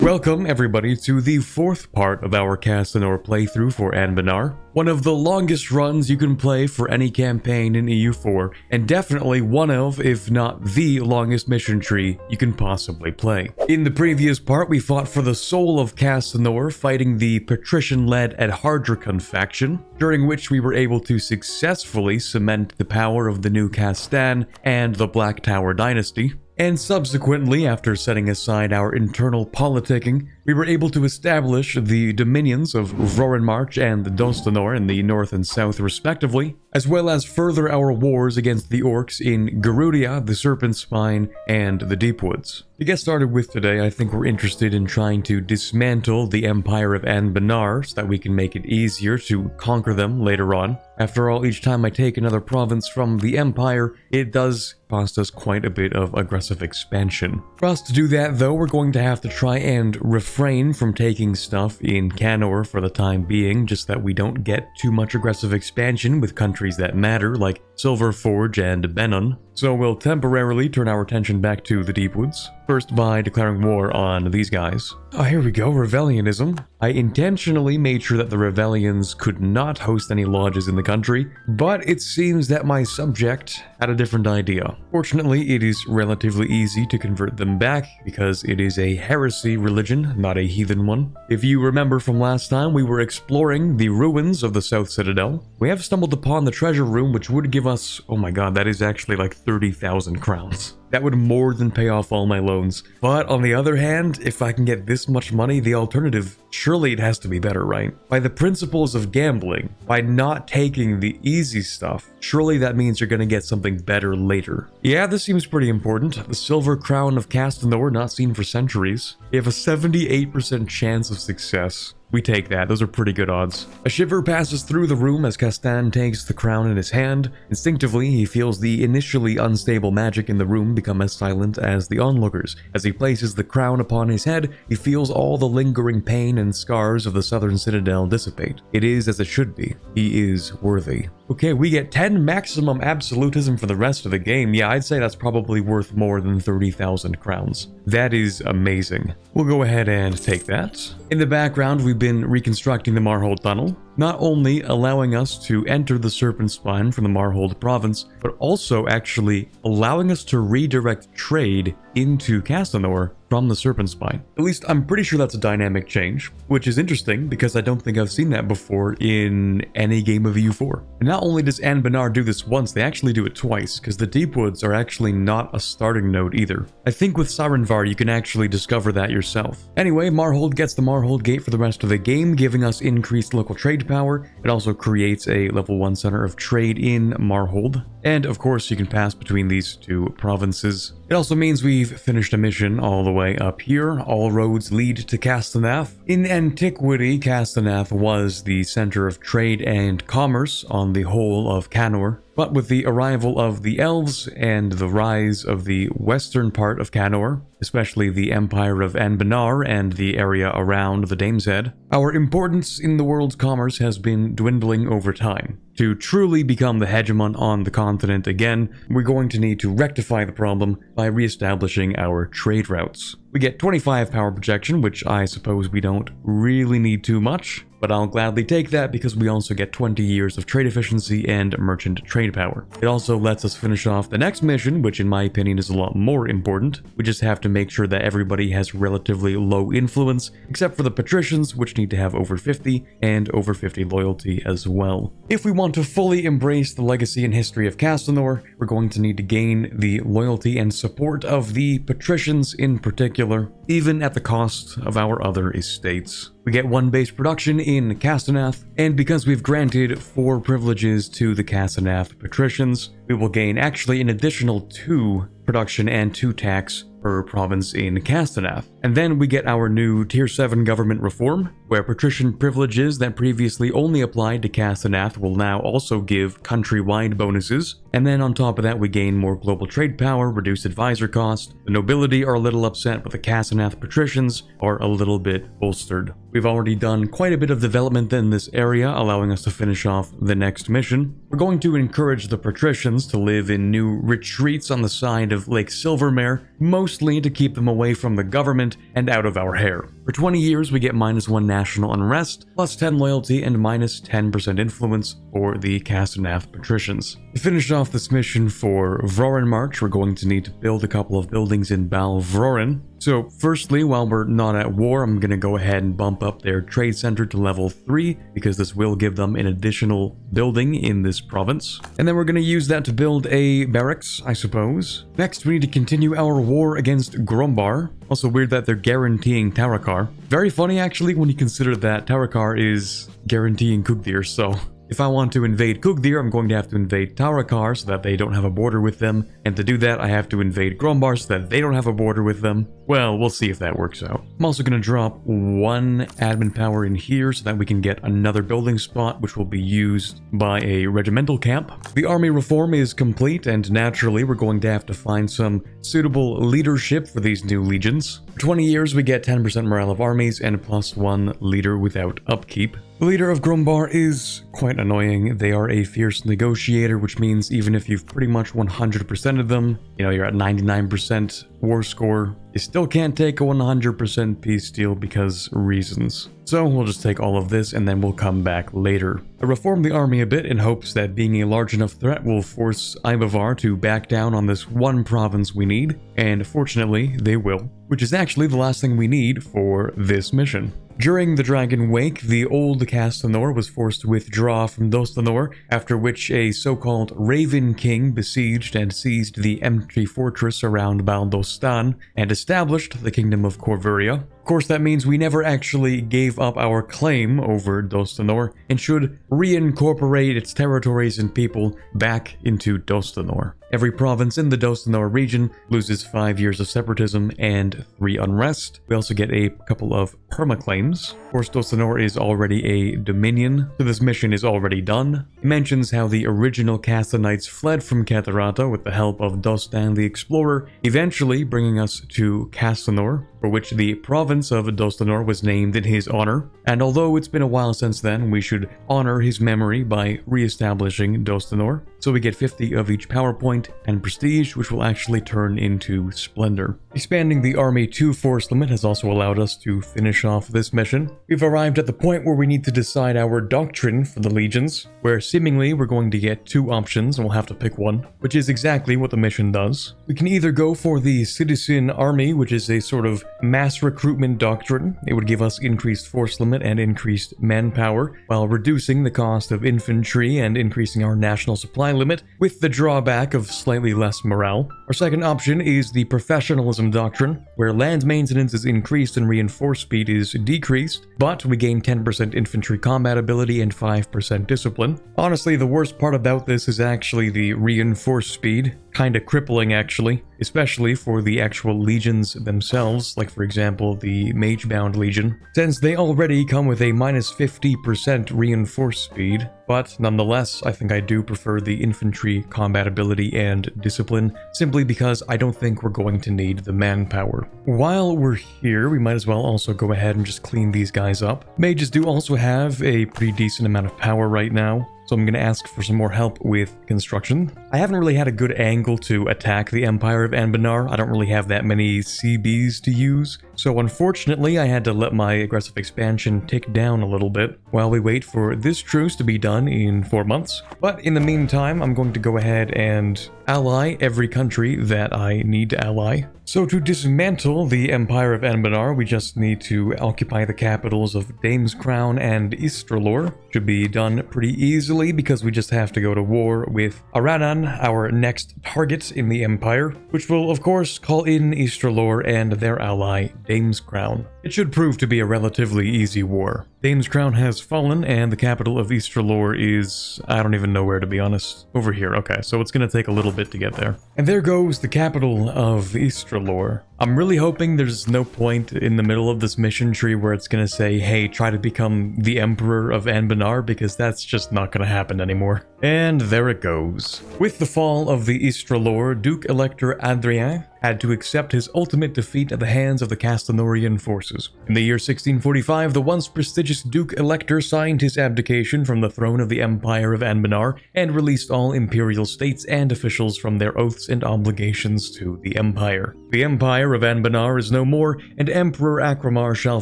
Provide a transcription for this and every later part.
Welcome everybody to the fourth part of our Castanor playthrough for Anbennar. One of the longest runs you can play for any campaign in EU4, and definitely one of, if not the longest mission tree you can possibly play. In the previous part, we fought for the soul of Castanor, fighting the patrician-led Adhardrakon faction, during which we were able to successfully cement the power of the new Castan and the Black Tower dynasty. And subsequently, after setting aside our internal politicking, we were able to establish the dominions of Roranmarch and Dostanor in the north and south respectively, as well as further our wars against the orcs in Garudia, the Serpent Spine, and the Deepwoods. To get started with today, I think we're interested in trying to dismantle the Empire of Anbennar so that we can make it easier to conquer them later on. After all, each time I take another province from the Empire, it does cost us quite a bit of aggressive expansion. For us to do that though, we're going to have to try and refrain from taking stuff in Castanor for the time being, just that we don't get too much aggressive expansion with countries that matter, like Silverforge and Benon. So we'll temporarily turn our attention back to the Deepwoods, first by declaring war on these guys. Oh, here we go, Rebellionism. I intentionally made sure that the Rebellions could not host any lodges in the country, but it seems that my subject had a different idea. Fortunately, it is relatively easy to convert them back, because it is a heresy religion, not a heathen one. If you remember from last time, we were exploring the ruins of the South Citadel. We have stumbled upon the treasure room, which would give us, oh my god, that is actually like 30,000 crowns. That would more than pay off all my loans. But on the other hand, if I can get this much money, the alternative, surely it has to be better, right? By the principles of gambling, by not taking the easy stuff, surely that means you're gonna get something better later. Yeah, this seems pretty important. The Silver Crown of Castanor, not seen for centuries. We have a 78% chance of success. We take that, those are pretty good odds. A shiver passes through the room as Castan takes the crown in his hand. Instinctively, he feels the initially unstable magic in the room become as silent as the onlookers. As he places the crown upon his head, he feels all the lingering pain and scars of the Southern Citadel dissipate. It is as it should be. He is worthy. Okay, we get 10 maximum absolutism for the rest of the game. Yeah, I'd say that's probably worth more than 30,000 crowns. That is amazing. We'll go ahead and take that. In the background, we've been reconstructing the Marhold Tunnel, not only allowing us to enter the Serpent Spine from the Marhold province, but also actually allowing us to redirect trade into Castanor from the Serpent Spine. At least I'm pretty sure that's a dynamic change, which is interesting because I don't think I've seen that before in any game of EU4. And not only does Anbennar do this once, they actually do it twice, because the Deepwoods are actually not a starting node either. I think with Sirenvar you can actually discover that yourself. Anyway, Marhold gets the Marhold Gate for the rest of the game, giving us increased local trade power. It also creates a level 1 center of trade in Marhold. And of course you can pass between these two provinces. It also means we've finished a mission all the way up here. All roads lead to Castanath. In antiquity, Castanath was the center of trade and commerce on the whole of Castanor. But with the arrival of the elves and the rise of the western part of Castanor, especially the Empire of Anbennar and the area around the Dame's Head, our importance in the world's commerce has been dwindling over time. To truly become the hegemon on the continent again, we're going to need to rectify the problem by re-establishing our trade routes. We get 25 power projection, which I suppose we don't really need too much, but I'll gladly take that because we also get 20 years of trade efficiency and merchant trade power. It also lets us finish off the next mission, which in my opinion is a lot more important. We just have to make sure that everybody has relatively low influence, except for the patricians, which need to have over 50 and over 50 loyalty as well. If we want to fully embrace the legacy and history of Castanor, we're going to need to gain the loyalty and support of the patricians in particular, even at the cost of our other estates. We get 1 base production in Castanath, and because we've granted 4 privileges to the Castanath patricians, we will gain actually an additional 2 production and 2 tax per province in Castanath. And then we get our new Tier 7 government reform, where patrician privileges that previously only applied to Castanath will now also give countrywide bonuses. And then on top of that, we gain more global trade power, reduced advisor cost. The nobility are a little upset, but the Castanath patricians are a little bit bolstered. We've already done quite a bit of development in this area, allowing us to finish off the next mission. We're going to encourage the patricians to live in new retreats on the side of Lake Silvermare, mostly to keep them away from the government and out of our hair. For 20 years, we get -1 national unrest, +10 loyalty, and -10% influence for the Castanor patricians. To finish off this mission for Vroren March, we're going to need to build a couple of buildings in Bal Vertesk. So firstly, while we're not at war, I'm going to go ahead and bump up their trade center to level 3 because this will give them an additional building in this province. And then we're going to use that to build a barracks, I suppose. Next, we need to continue our war against Grombar. Also weird that they're guaranteeing Tarakar. Very funny actually when you consider that Tarakar is guaranteeing Kugdir, so if I want to invade Kugdir, I'm going to have to invade Tarakar so that they don't have a border with them. And to do that, I have to invade Grombar so that they don't have a border with them. Well, we'll see if that works out. I'm also going to drop 1 admin power in here so that we can get another building spot, which will be used by a regimental camp. The army reform is complete, and naturally, we're going to have to find some suitable leadership for these new legions. For 20 years, we get 10% morale of armies and +1 leader without upkeep. The leader of Grombar is quite annoying. They are a fierce negotiator, which means even if you've pretty much 100% of them, you're at 99% war score, you still can't take a 100% peace deal because reasons. So we'll just take all of this and then we'll come back later. I reform the army a bit in hopes that being a large enough threat will force Ibavar to back down on this one province we need, and fortunately they will, which is actually the last thing we need for this mission. During the Dragon Wake, the old Castanor was forced to withdraw from Dostanor, after which a so-called Raven King besieged and seized the empty fortress around Bal Dostan and established the Kingdom of Corvuria. Of course, that means we never actually gave up our claim over Dostanor and should reincorporate its territories and people back into Dostanor. Every province in the Dostanor region loses 5 years of separatism and 3 unrest. We also get a couple of permaclaims. Of course, Dostanor is already a dominion, so this mission is already done. It mentions how the original Castanites fled from Catarata with the help of Dostan the Explorer, eventually bringing us to Castanor, for which the province of Dostanor was named in his honor. And although it's been a while since then, we should honor his memory by re-establishing Dostanor. So we get 50 of each power point and prestige, which will actually turn into splendor. Expanding the army to force limit has also allowed us to finish off this mission. We've arrived at the point where we need to decide our doctrine for the legions, where seemingly we're going to get 2 options and we'll have to pick one, which is exactly what the mission does. We can either go for the citizen army, which is a sort of mass recruitment doctrine. It would give us increased force limit and increased manpower, while reducing the cost of infantry and increasing our national supply limit, with the drawback of slightly less morale. Our second option is the professionalism doctrine, where land maintenance is increased and reinforced speed is decreased, but we gain 10% infantry combat ability and 5% discipline. Honestly, the worst part about this is actually the reinforced speed. Kinda crippling actually, especially for the actual legions themselves, like for example the Magebound Legion, since they already come with a -50% reinforced speed. But nonetheless, I think I do prefer the infantry combat ability and discipline, simply because I don't think we're going to need the manpower. While we're here, we might as well also go ahead and just clean these guys up. Mages do also have a pretty decent amount of power right now, so I'm going to ask for some more help with construction. I haven't really had a good angle to attack the Empire of Anbennar. I don't really have that many CBs to use, so unfortunately I had to let my aggressive expansion tick down a little bit while we wait for this truce to be done in 4 months. But in the meantime, I'm going to go ahead and ally every country that I need to ally. So to dismantle the Empire of Anbennar, we just need to occupy the capitals of Damescrown and Istralor. Should be done pretty easily because we just have to go to war with Aranan, our next target in the Empire, which will of course call in Istralor and their ally Damescrown. It should prove to be a relatively easy war. Damescrown has fallen and the capital of Istralor is... I don't even know where, to be honest. Over here, okay, so it's gonna take a little bit to get there. And there goes the capital of Istralor. I'm really hoping there's no point in the middle of this mission tree where it's gonna say, hey, try to become the Emperor of Anbennar, because that's just not gonna happen anymore. And there it goes. With the fall of the Istralor, Duke Elector Adrien had to accept his ultimate defeat at the hands of the Castanorian forces. In the year 1645, the once prestigious Duke Elector signed his abdication from the throne of the Empire of Anbennar and released all imperial states and officials from their oaths and obligations to the Empire. The Empire of Anbennar is no more, and Emperor Akramar shall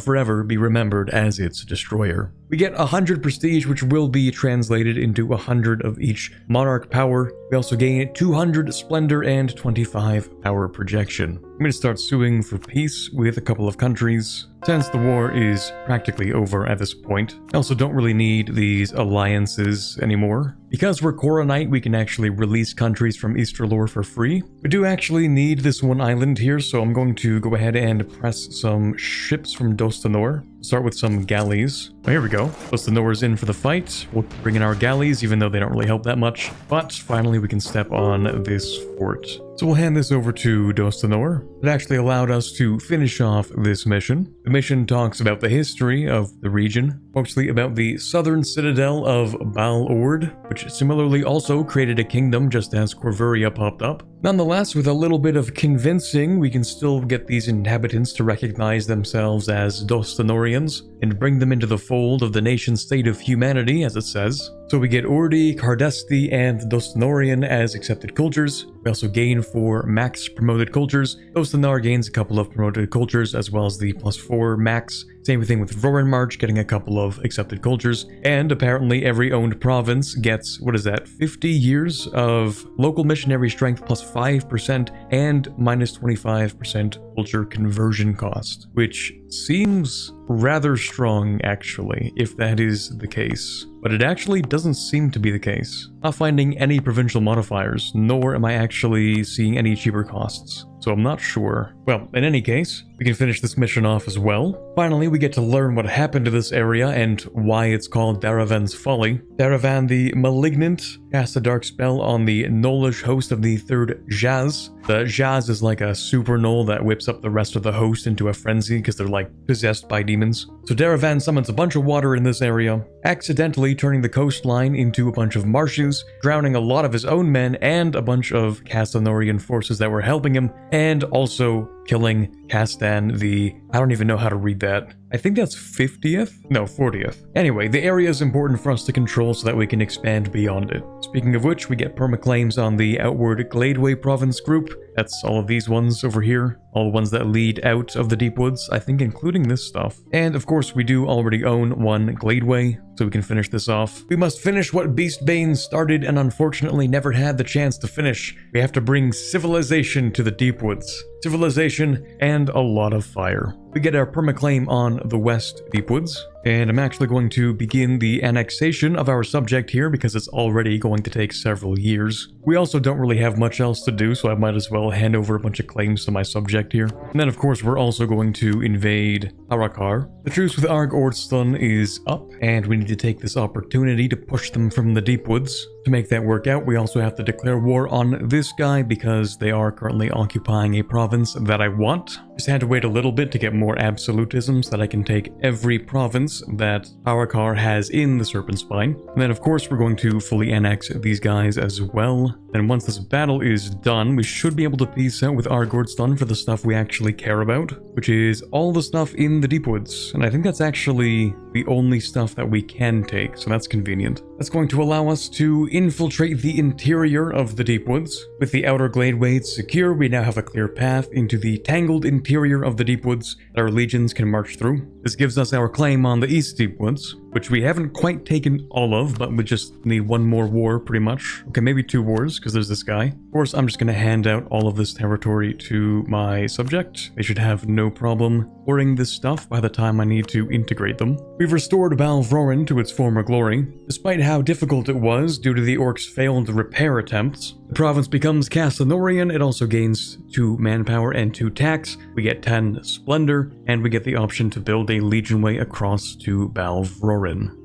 forever be remembered as its destroyer. We get 100 prestige, which will be translated into 100 of each monarch power. We also gain 200 splendor and 25 power projection. I'm going to start suing for peace with a couple of countries, since the war is practically over at this point. I also don't really need these alliances anymore. Because we're Coronate, we can actually release countries from Easterlore for free. We do actually need this one island here, so I'm going to go ahead and press some ships from Dostanor. Start with some galleys. Oh, here we go. Dostanor's in for the fight. We'll bring in our galleys, even though they don't really help that much. But finally, we can step on this fort. So we'll hand this over to Dostanor. It actually allowed us to finish off this mission. The mission talks about the history of the region, mostly about the southern citadel of Bal which similarly also created a kingdom just as Corvuria popped up. Nonetheless, with a little bit of convincing, we can still get these inhabitants to recognize themselves as Dostanorians and bring them into the fold of the nation-state of humanity, as it says. So we get Ordi, Cardesti, and Dostanorian as accepted cultures. We also gain 4 max promoted cultures. Dostanar gains a couple of promoted cultures, as well as the +4 max. Same thing with Vorenmarch, getting a couple of accepted cultures. And apparently every owned province gets, 50 years of local missionary strength plus 5% and minus 25% culture conversion cost, which seems rather strong actually, if that is the case. But it actually doesn't seem to be the case. Not finding any provincial modifiers, nor am I actually seeing any cheaper costs. So I'm not sure. Well, in any case, we can finish this mission off as well. Finally, we get to learn what happened to this area and why it's called Daravan's Folly. Daravan the Malignant cast a dark spell on the Gnollish host of the 3rd Jazz. The Jazz is like a super Gnoll that whips up the rest of the host into a frenzy because they're like possessed by demons. So Daravan summons a bunch of water in this area, accidentally turning the coastline into a bunch of marshes, drowning a lot of his own men and a bunch of Castanorian forces that were helping him, and also killing Castan the... I don't even know how to read that. I think that's 50th? No, 40th. Anyway, the area is important for us to control so that we can expand beyond it. Speaking of which, we get permaclaims on the Outward Gladeway province group. That's all of these ones over here. All the ones that lead out of the Deepwoods, I think including this stuff. And of course, we do already own one Gladeway, so we can finish this off. We must finish what Beastbane started and unfortunately never had the chance to finish. We have to bring civilization to the Deepwoods. Civilization and a lot of fire. We get our permaclaim on the West Deepwoods, and I'm actually going to begin the annexation of our subject here because it's already going to take several years. We also don't really have much else to do, so I might as well hand over a bunch of claims to my subject here. And then of course we're also going to invade Harakar. The truce with Arg Ordston is up, and we need to take this opportunity to push them from the Deepwoods. To make that work out, we also have to declare war on this guy because they are currently occupying a province that I want. Just had to wait a little bit to get more absolutism so that I can take every province that Harakar has in the Serpent Spine. And then of course we're going to fully annex these guys as well. And once this battle is done, we should be able to peace out with Argordston for the stuff we actually care about, which is all the stuff in the Deepwoods. And I think that's actually the only stuff that we can take, so that's convenient. That's going to allow us to infiltrate the interior of the Deepwoods. With the outer gladeways secure, we now have a clear path into the tangled interior of the Deepwoods that our legions can march through. This gives us our claim on the East Deepwoods, which we haven't quite taken all of, but we just need one more war pretty much. Okay, maybe 2 wars, because there's this guy. Of course, I'm just going to hand out all of this territory to my subject. They should have no problem warring this stuff by the time I need to integrate them. We've restored Bal Vertesk to its former glory. Despite how difficult it was due to the orcs' failed repair attempts, the province becomes Castanorian. It also gains 2 manpower and 2 tax. We get 10 splendor, and we get the option to build a legionway across to Bal Vertesk.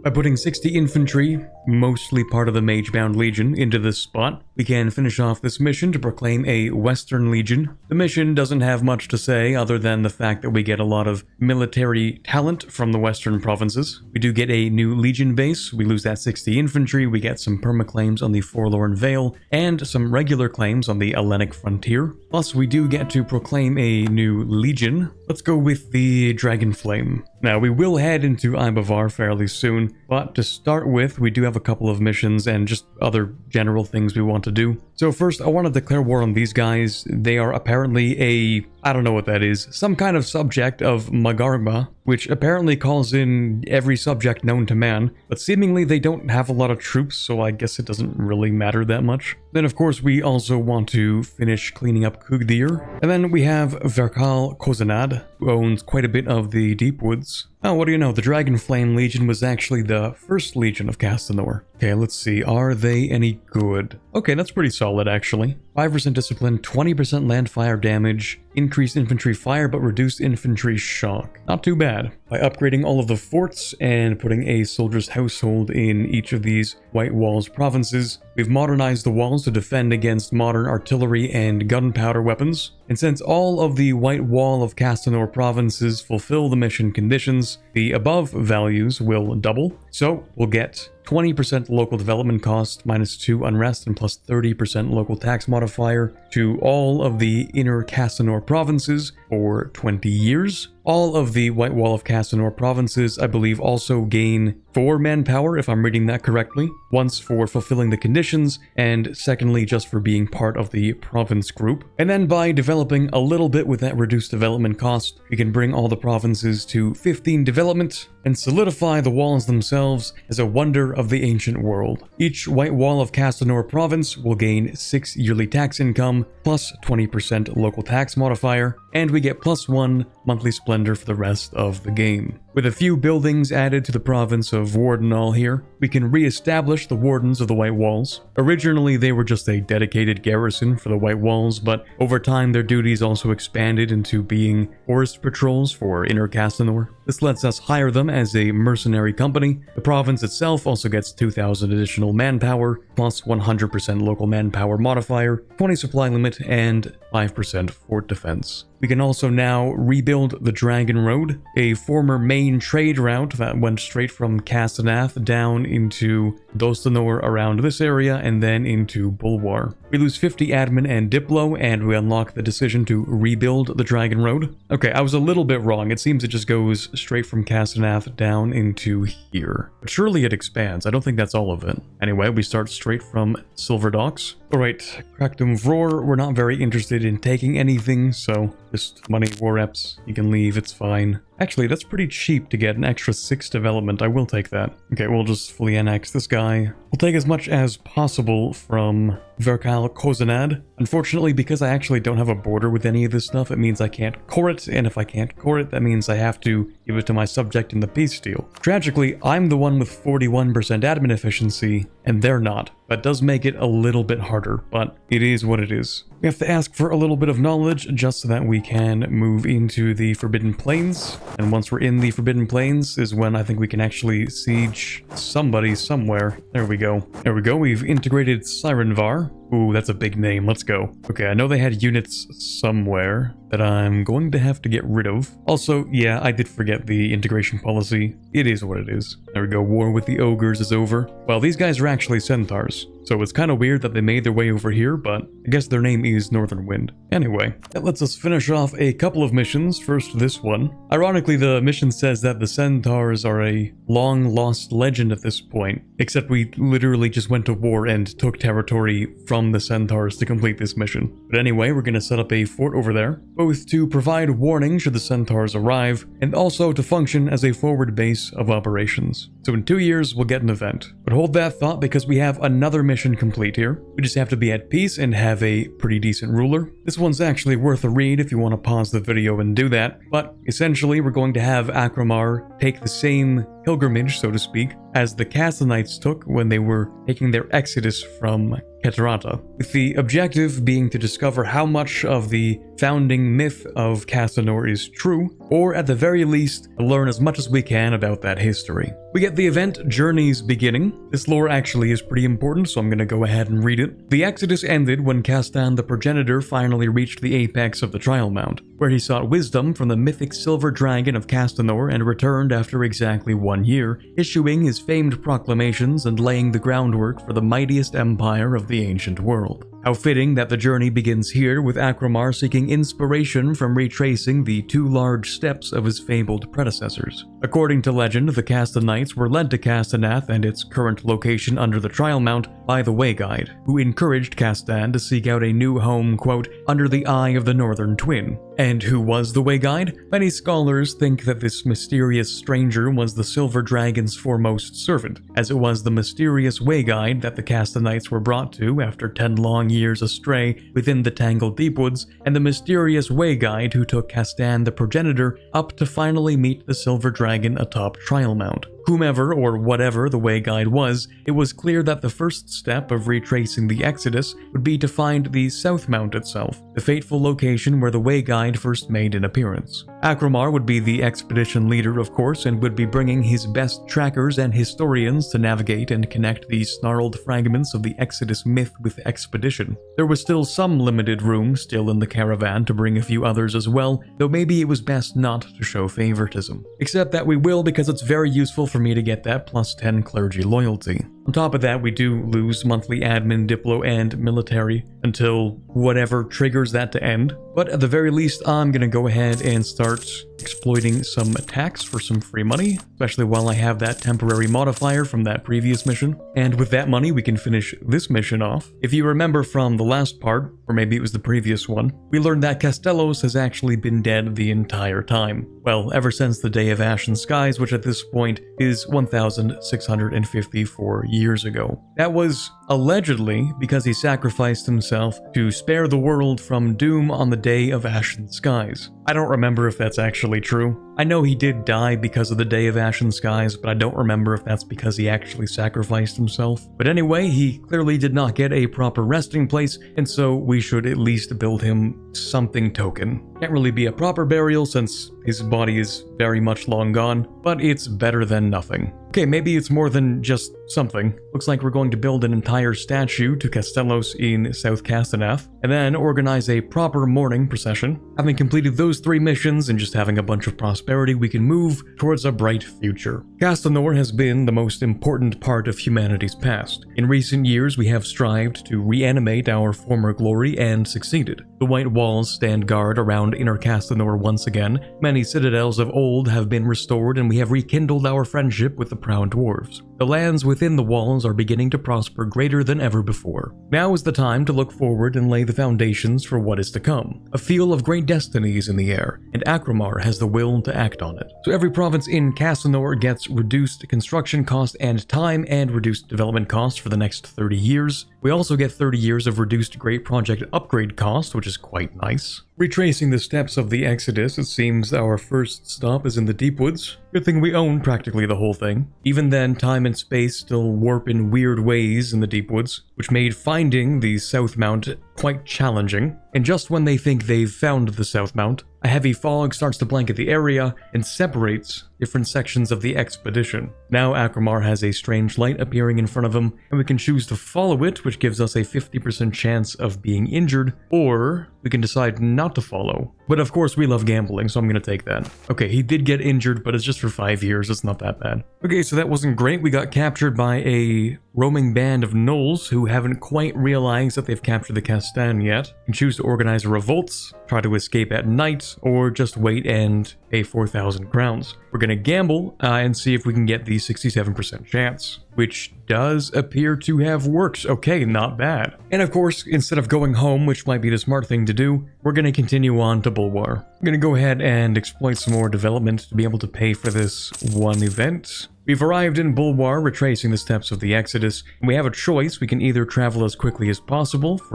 By putting 60 infantry, mostly part of the Mage-bound Legion, into this spot, we can finish off this mission to proclaim a Western Legion. The mission doesn't have much to say other than the fact that we get a lot of military talent from the Western provinces. We do get a new Legion base, we lose that 60 infantry, we get some permaclaims on the Forlorn Vale, and some regular claims on the Hellenic frontier. Plus, we do get to proclaim a new Legion. Let's go with the Dragon Flame. Now, we will head into Ibavar fairly soon, but to start with, we do have a couple of missions and just other general things we want to do. So first, I want to declare war on these guys. They are apparently a I don't know what that is, some kind of subject of Magarma, which apparently calls in every subject known to man, but seemingly they don't have a lot of troops, so I guess it doesn't really matter that much. Then of course we also want to finish cleaning up Kugdir, and then we have Verkal Kozanad, who owns quite a bit of the Deepwoods. Oh, what do you know, the Dragonflame Legion was actually the first Legion of Castanor. Okay, let's see, are they any good? Okay, that's pretty solid actually. 5% discipline, 20% land fire damage, increased infantry fire but reduced infantry shock. Not too bad. By upgrading all of the forts and putting a soldier's household in each of these White Walls provinces, we've modernized the walls to defend against modern artillery and gunpowder weapons. And since all of the White Wall of Castanor provinces fulfill the mission conditions, the above values will double. So we'll get 20% local development cost, -2 unrest, and plus 30% local tax modifier to all of the inner Castanor provinces for 20 years. All of the White Wall of Castanor provinces, I believe, also gain 4 manpower, if I'm reading that correctly. Once for fulfilling the conditions, and secondly just for being part of the province group. And then by developing a little bit with that reduced development cost, we can bring all the provinces to 15 development and solidify the walls themselves as a wonder of the ancient world. Each White Wall of Castanor province will gain 6 yearly tax income, plus 20% local tax modifier, and we get +1 monthly splendor for the rest of the game. With a few buildings added to the province of Wardenal here, we can re-establish the Wardens of the White Walls. Originally, they were just a dedicated garrison for the White Walls, but over time their duties also expanded into being forest patrols for Inner Castanor. This lets us hire them as a mercenary company. The province itself also gets 2,000 additional manpower, plus 100% local manpower modifier, 20 supply limit, and 5% fort defense. We can also now rebuild the Dragon Road, a former main trade route that went straight from Castanath down into Dostanor around this area and then into Bulwar. We lose 50 admin and Diplo, and we unlock the decision to rebuild the Dragon Road. Okay, I was a little bit wrong. It seems it just goes straight from Castanath down into here. But surely it expands. I don't think that's all of it. Anyway, we start straight from Silver Docks. Alright, Kraktum Vror, we're not very interested in taking anything, so just money war reps. You can leave, it's fine. Actually, that's pretty cheap to get an extra 6 development. I will take that. Okay, we'll just fully annex this guy. We'll take as much as possible from Verkal Kozanad. Unfortunately, because I actually don't have a border with any of this stuff, it means I can't core it, and if I can't core it, that means I have to give it to my subject in the peace deal. Tragically, I'm the one with 41% admin efficiency, and they're not. That does make it a little bit harder, but it is what it is. We have to ask for a little bit of knowledge just so that we can move into the Forbidden Plains. And once we're in the Forbidden Plains is when I think we can actually siege somebody somewhere. There we go. There we go. We've integrated Sirenvar. Ooh, that's a big name. Let's go. Okay, I know they had units somewhere that I'm going to have to get rid of. Also, yeah, I did forget the integration policy. It is what it is. There we go. War with the ogres is over. Well, these guys are actually centaurs, so it's kind of weird that they made their way over here, but I guess their name is Northern Wind. Anyway, that lets us finish off a couple of missions. First, this one. Ironically, the mission says that the centaurs are a long-lost legend at this point, except we literally just went to war and took territory from the centaurs to complete this mission. But anyway, we're going to set up a fort over there, both to provide warning should the centaurs arrive, and also to function as a forward base of operations. So in 2 years, we'll get an event. But hold that thought because we have another mission complete here. We just have to be at peace and have a pretty decent ruler. This one's actually worth a read if you want to pause the video and do that, but essentially we're going to have Akramar take the same pilgrimage, so to speak, as the Castanites took when they were taking their exodus from Keterata, with the objective being to discover how much of the founding myth of Castanor is true, or at the very least, learn as much as we can about that history. We get the event Journey's Beginning. This lore actually is pretty important, so I'm going to go ahead and read it. The exodus ended when Castan the Progenitor finally reached the apex of the Trial Mount, where he sought wisdom from the mythic Silver Dragon of Castanor and returned after exactly 1 year, issuing his famed proclamations and laying the groundwork for the mightiest empire of the ancient world. How fitting that the journey begins here with Akramar seeking inspiration from retracing the 2 large steps of his fabled predecessors. According to legend, the Castanites were led to Castanath and its current location under the Trial Mount by the Way Guide, who encouraged Castan to seek out a new home, quote, under the eye of the Northern Twin. And who was the Way Guide? Many scholars think that this mysterious stranger was the Silver Dragon's foremost servant, as it was the mysterious Way Guide that the Castanites were brought to after 10 long years astray within the tangled Deepwoods, and the mysterious Way Guide who took Castan the progenitor up to finally meet the Silver Dragon atop Trial Mount. Whomever or whatever the Way Guide was, it was clear that the first step of retracing the Exodus would be to find the South Mount itself, the fateful location where the Way Guide first made an appearance. Akromar would be the expedition leader, of course, and would be bringing his best trackers and historians to navigate and connect these snarled fragments of the Exodus myth with the expedition. There was still some limited room still in the caravan to bring a few others as well, though maybe it was best not to show favoritism. Except that we will, because it's very useful for me to get that plus 10 clergy loyalty. On top of that, we do lose monthly admin, diplo, and military until whatever triggers that to end. But at the very least, I'm gonna go ahead and start exploiting some attacks for some free money, especially while I have that temporary modifier from that previous mission. And with that money, we can finish this mission off. If you remember from the last part, or maybe it was the previous one, we learned that Castellos has actually been dead the entire time. Well, ever since the Day of Ashen Skies, which at this point is 1,654 years ago. That was allegedly because he sacrificed himself to spare the world from doom on the Day of Ashen Skies. I don't remember if that's actually true. I know he did die because of the Day of Ashen Skies, but I don't remember if that's because he actually sacrificed himself. But anyway, he clearly did not get a proper resting place, and so we should at least build him something token. Can't really be a proper burial since his body is very much long gone, but it's better than nothing. Okay, maybe it's more than just something. Looks like we're going to build an entire statue to Castellos in South Castanar, and then organize a proper mourning procession. Having completed those 3 missions and just having a bunch of prosperity, we can move towards a bright future. Castanor has been the most important part of humanity's past. In recent years, we have strived to reanimate our former glory and succeeded. The White Walls stand guard around Inner Castanor once again. Many citadels of old have been restored, and we have rekindled our friendship with the proud dwarves. The lands within the walls are beginning to prosper greater than ever before. Now is the time to look forward and lay the foundations for what is to come. A feel of great destiny is in the air, and Akromar has the will to act on it. So every province in Castanor gets reduced construction cost and time and reduced development cost for the next 30 years. We also get 30 years of reduced Great Project upgrade cost, which is quite nice. Retracing the steps of the Exodus, it seems our first stop is in the Deepwoods. Good thing we own practically the whole thing. Even then, time and space still warp in weird ways in the Deepwoods, which made finding the South Mount quite challenging. And just when they think they've found the South Mount, a heavy fog starts to blanket the area and separates different sections of the expedition. Now Akromar has a strange light appearing in front of him, and we can choose to follow it, which gives us a 50% chance of being injured, or we can decide not to follow. But of course we love gambling, so I'm gonna take that. Okay, he did get injured, but it's just for 5 years, it's not that bad. Okay, so that wasn't great. We got captured by a roaming band of gnolls who haven't quite realized that they've captured the Castan yet. You can choose to organize a revolt, try to escape at night, or just wait and pay 4,000 crowns. We're gonna gamble and see if we can get the 67% chance, which does appear to have worked. Okay, not bad. And of course, instead of going home, which might be the smart thing to do, we're gonna continue on to Bulwar. I'm gonna go ahead and exploit some more development to be able to pay for this one event. We've arrived in Bulwar, retracing the steps of the Exodus, and we have a choice. We can either travel as quickly as possible for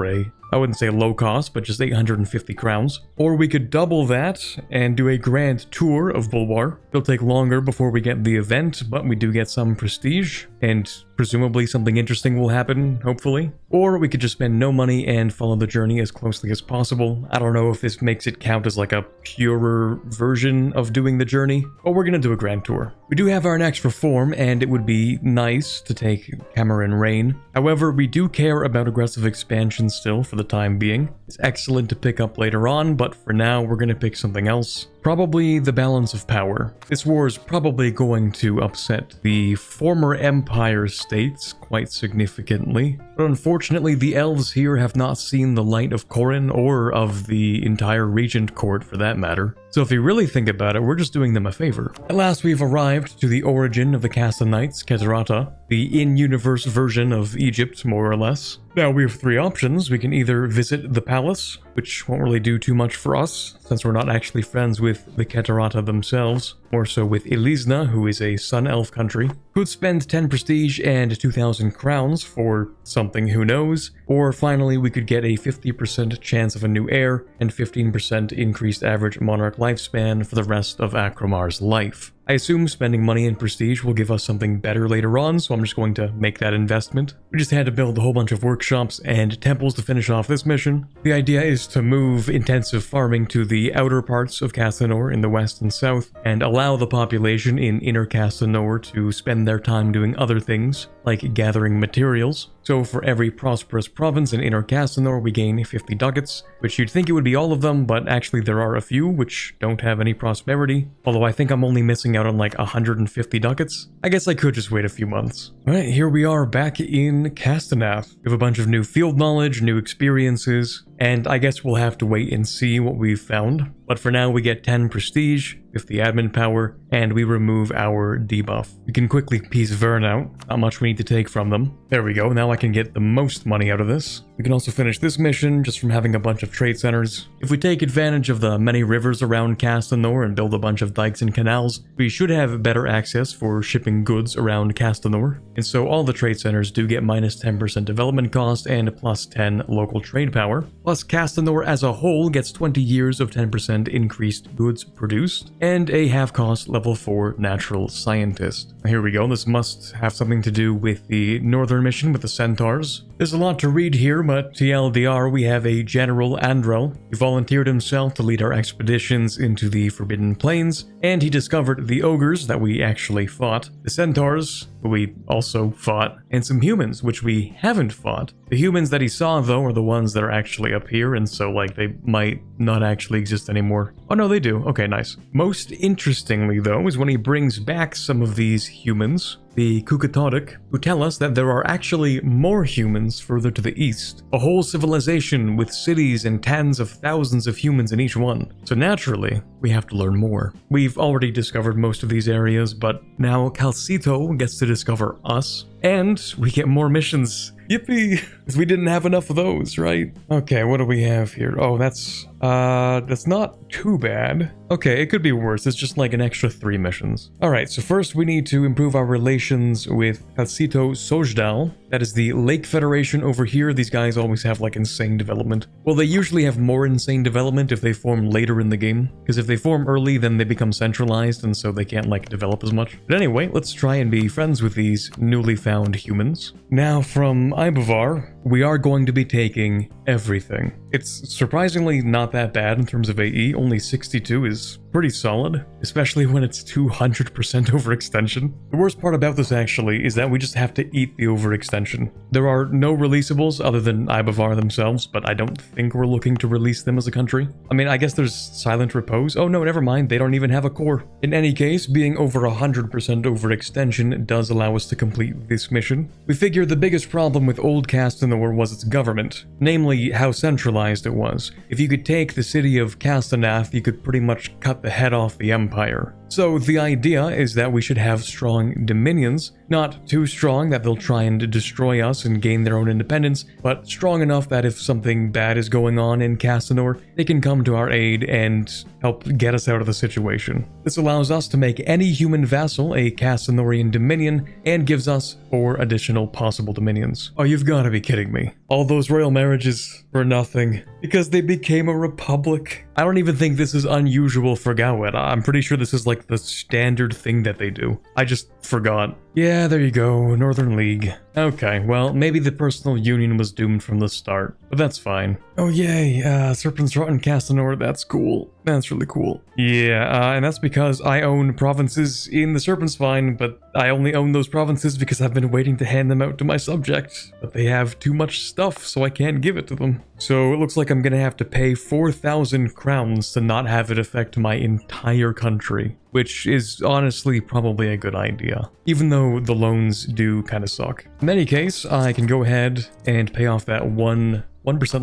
I wouldn't say low cost, but just 850 crowns, or we could double that and do a grand tour of Bulwar. It'll take longer before we get the event, but we do get some prestige, and presumably something interesting will happen, hopefully. Or we could just spend no money and follow the journey as closely as possible. I don't know if this makes it count as like a purer version of doing the journey, but we're gonna do a grand tour. We do have our next reform, and it would be nice to take Cameron Rain. However, we do care about aggressive expansion still for the time being. It's excellent to pick up later on, but for now we're gonna pick something else. Probably the balance of power. This war is probably going to upset the former Empire states quite significantly, but unfortunately the elves here have not seen the light of Corin or of the entire Regent Court for that matter. So if you really think about it, we're just doing them a favor. At last, we've arrived to the origin of the Castanites, Catarata, the in-universe version of Egypt, more or less. Now, we have three options. We can either visit the palace, which won't really do too much for us, since we're not actually friends with the Catarata themselves, more so with Elisna, who is a Sun Elf country. Could spend 10 prestige and 2,000 crowns for something, who knows. Or finally, we could get a 50% chance of a new heir and 15% increased average monarch lifespan for the rest of Akromar's life. I assume spending money in prestige will give us something better later on, so I'm just going to make that investment. We just had to build a whole bunch of workshops and temples to finish off this mission. The idea is to move intensive farming to the outer parts of Castanor in the west and south, and allow the population in inner Castanor to spend their time doing other things, like gathering materials. So for every prosperous province in Inner Castanor, we gain 50 ducats, which you'd think it would be all of them, but actually there are a few which don't have any prosperity. Although I think I'm only missing out on like 150 ducats. I guess I could just wait a few months. Alright, here we are back in Castanar. We have a bunch of new field knowledge, new experiences, and I guess we'll have to wait and see what we've found. But for now, we get 10 prestige, 50 admin power, and we remove our debuff. We can quickly piece Vern out. Not much we need to take from them. There we go, now I can get the most money out of this. We can also finish this mission just from having a bunch of trade centers. If we take advantage of the many rivers around Castanor and build a bunch of dikes and canals, we should have better access for shipping goods around Castanor. And so all the trade centers do get minus 10% development cost and plus 10 local trade power. Plus Castanor as a whole gets 20 years of 10% increased goods produced, and a half-cost level 4 natural scientist. Here we go, this must have something to do with the northern mission with the centaurs. There's a lot to read here, but TLDR, we have a General Andrel. He volunteered himself to lead our expeditions into the Forbidden Plains, and he discovered the ogres that we actually fought, the centaurs, who we also fought, and some humans, which we haven't fought. The humans that he saw, though, are the ones that are actually up here, and so, like, they might not actually exist anymore. Oh, no, they do. Okay, nice. Most interestingly, though, is when he brings back some of these humans, the Kukatotic, who tell us that there are actually more humans further to the east. A whole civilization with cities and tens of thousands of humans in each one. So naturally, we have to learn more. We've already discovered most of these areas, but now Calcito gets to discover us, and we get more missions. Yippee! Because we didn't have enough of those, right? Okay, what do we have here? Oh, that's not too bad. Okay, it could be worse. It's just like an extra 3 missions. Alright, so first we need to improve our relations with Calcito Sojdal. That is the Lake Federation over here. These guys always have like insane development. Well, they usually have more insane development if they form later in the game. Because if they form early, then they become centralized, and so they can't like develop as much. But anyway, let's try and be friends with these newly found humans. Now, from Ibavar, we are going to be taking everything. It's surprisingly not that bad in terms of AE, only 62 is pretty solid, especially when it's 200% overextension. The worst part about this actually is that we just have to eat the overextension. There are no releasables other than Ibavar themselves, but I don't think we're looking to release them as a country. I mean, I guess there's Silent Repose. Oh no, never mind, they don't even have a core. In any case, being over 100% overextension does allow us to complete this mission. We figure the biggest problem with old Castanor was its government, namely how centralized it was. If you could take the city of Castanath, you could pretty much cut the head off the empire. So the idea is that we should have strong dominions, not too strong that they'll try and destroy us and gain their own independence, but strong enough that if something bad is going on in Castanor, they can come to our aid and help get us out of the situation. This allows us to make any human vassal a Castanorian dominion and gives us 4 additional possible dominions. Oh, you've got to be kidding me. All those royal marriages for nothing because they became a republic. I don't even think this is unusual for Gawet. I'm pretty sure this is like the standard thing that they do. I just forgot. Yeah, there you go, Northern League. Okay, well, maybe the personal union was doomed from the start, but that's fine. Oh yay, Serpent's Rot in Castanor, that's cool. That's really cool. Yeah, and that's because I own provinces in the Serpent's Spine, but I only own those provinces because I've been waiting to hand them out to my subject. But they have too much stuff, so I can't give it to them. So it looks like I'm gonna have to pay 4,000 crowns to not have it affect my entire country, which is honestly probably a good idea, even though the loans do kind of suck. In any case, I can go ahead and pay off that 1%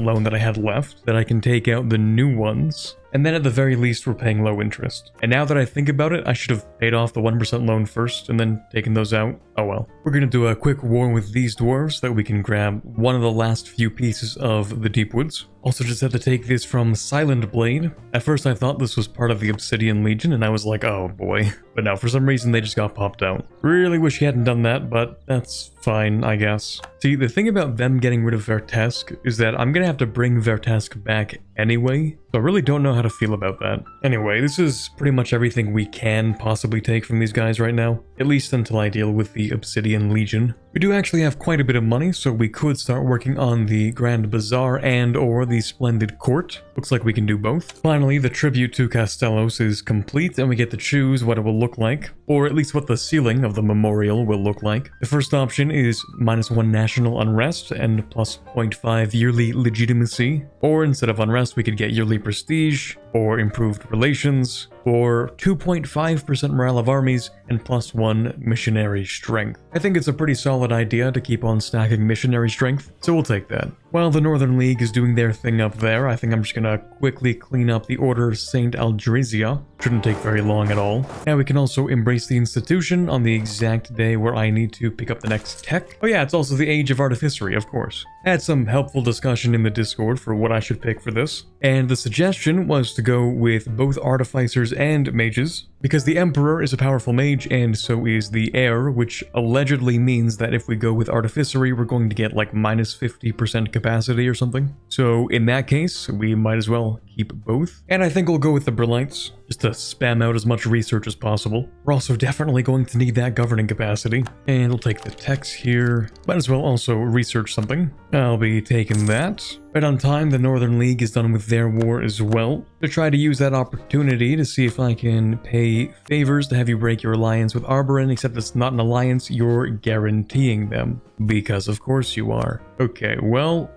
loan that I had left, that I can take out the new ones, and then at the very least we're paying low interest. And now that I think about it, I should have paid off the 1% loan first and then taken those out. Oh well. We're gonna do a quick war with these dwarves so that we can grab one of the last few pieces of the Deepwoods. Also just had to take this from Silent Blade. At first I thought this was part of the Obsidian Legion and I was like, oh boy. But no, for some reason they just got popped out. Really wish he hadn't done that, but that's fine, I guess. See, the thing about them getting rid of Vertesk is that I'm gonna have to bring Vertesk back anyway, so I really don't know how to feel about that. Anyway, this is pretty much everything we can possibly take from these guys right now, at least until I deal with the Obsidian Legion. We do actually have quite a bit of money, so we could start working on the Grand Bazaar and or the Splendid Court. Looks like we can do both. Finally, the tribute to Castellos is complete, and we get to choose what it will look like, or at least what the ceiling of the memorial will look like. The first option is -1 national unrest and plus 0.5 yearly legitimacy, or instead of unrest we could get yearly prestige, or improved relations, or 2.5% morale of armies, and +1 missionary strength. I think it's a pretty solid idea to keep on stacking missionary strength, so we'll take that. While the Northern League is doing their thing up there, I think I'm just gonna quickly clean up the Order of St. Aldrizia. Shouldn't take very long at all. Now we can also embrace the institution on the exact day where I need to pick up the next tech. Oh yeah, it's also the Age of Artificery, of course. I had some helpful discussion in the Discord for what I should pick for this, and the suggestion was to go with both Artificers and Mages, because the Emperor is a powerful mage and so is the Heir, which allegedly means that if we go with Artificery, we're going to get like -50% capacity or something. So in that case, we might as well keep both. And I think we'll go with the Brillites, just to spam out as much research as possible. We're also definitely going to need that governing capacity. And we'll take the techs here. Might as well also research something. I'll be taking that. Right on time, the Northern League is done with their war as well. To try to use that opportunity to see if I can pay favors to have you break your alliance with Arborin, except it's not an alliance, you're guaranteeing them. Because of course you are. Okay, well,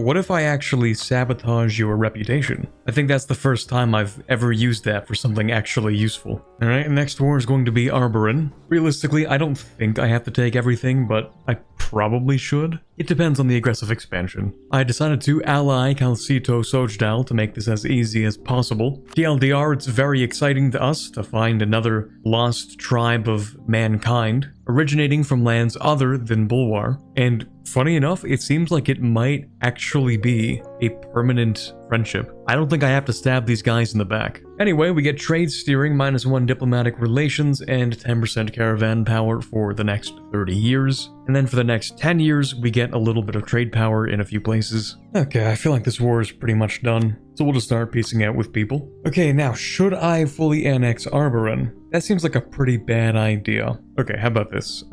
what if I actually sabotage your reputation? I think that's the first time I've ever used that for something actually useful. Alright, next war is going to be Arborin. Realistically, I don't think I have to take everything, but I probably should. It depends on the aggressive expansion. I decided to ally Calcito Sojdal to make this as easy as possible. TLDR, it's very exciting to us to find another lost tribe of mankind, originating from lands other than Bulwar. And funny enough, it seems like it might actually be a permanent friendship. I don't think I have to stab these guys in the back. Anyway, we get trade steering, -1 diplomatic relations, and 10% caravan power for the next 30 years. And then for the next 10 years, we get a little bit of trade power in a few places. Okay, I feel like this war is pretty much done, so we'll just start piecing out with people. Okay, now, should I fully annex Arborin? That seems like a pretty bad idea. Okay, how about this?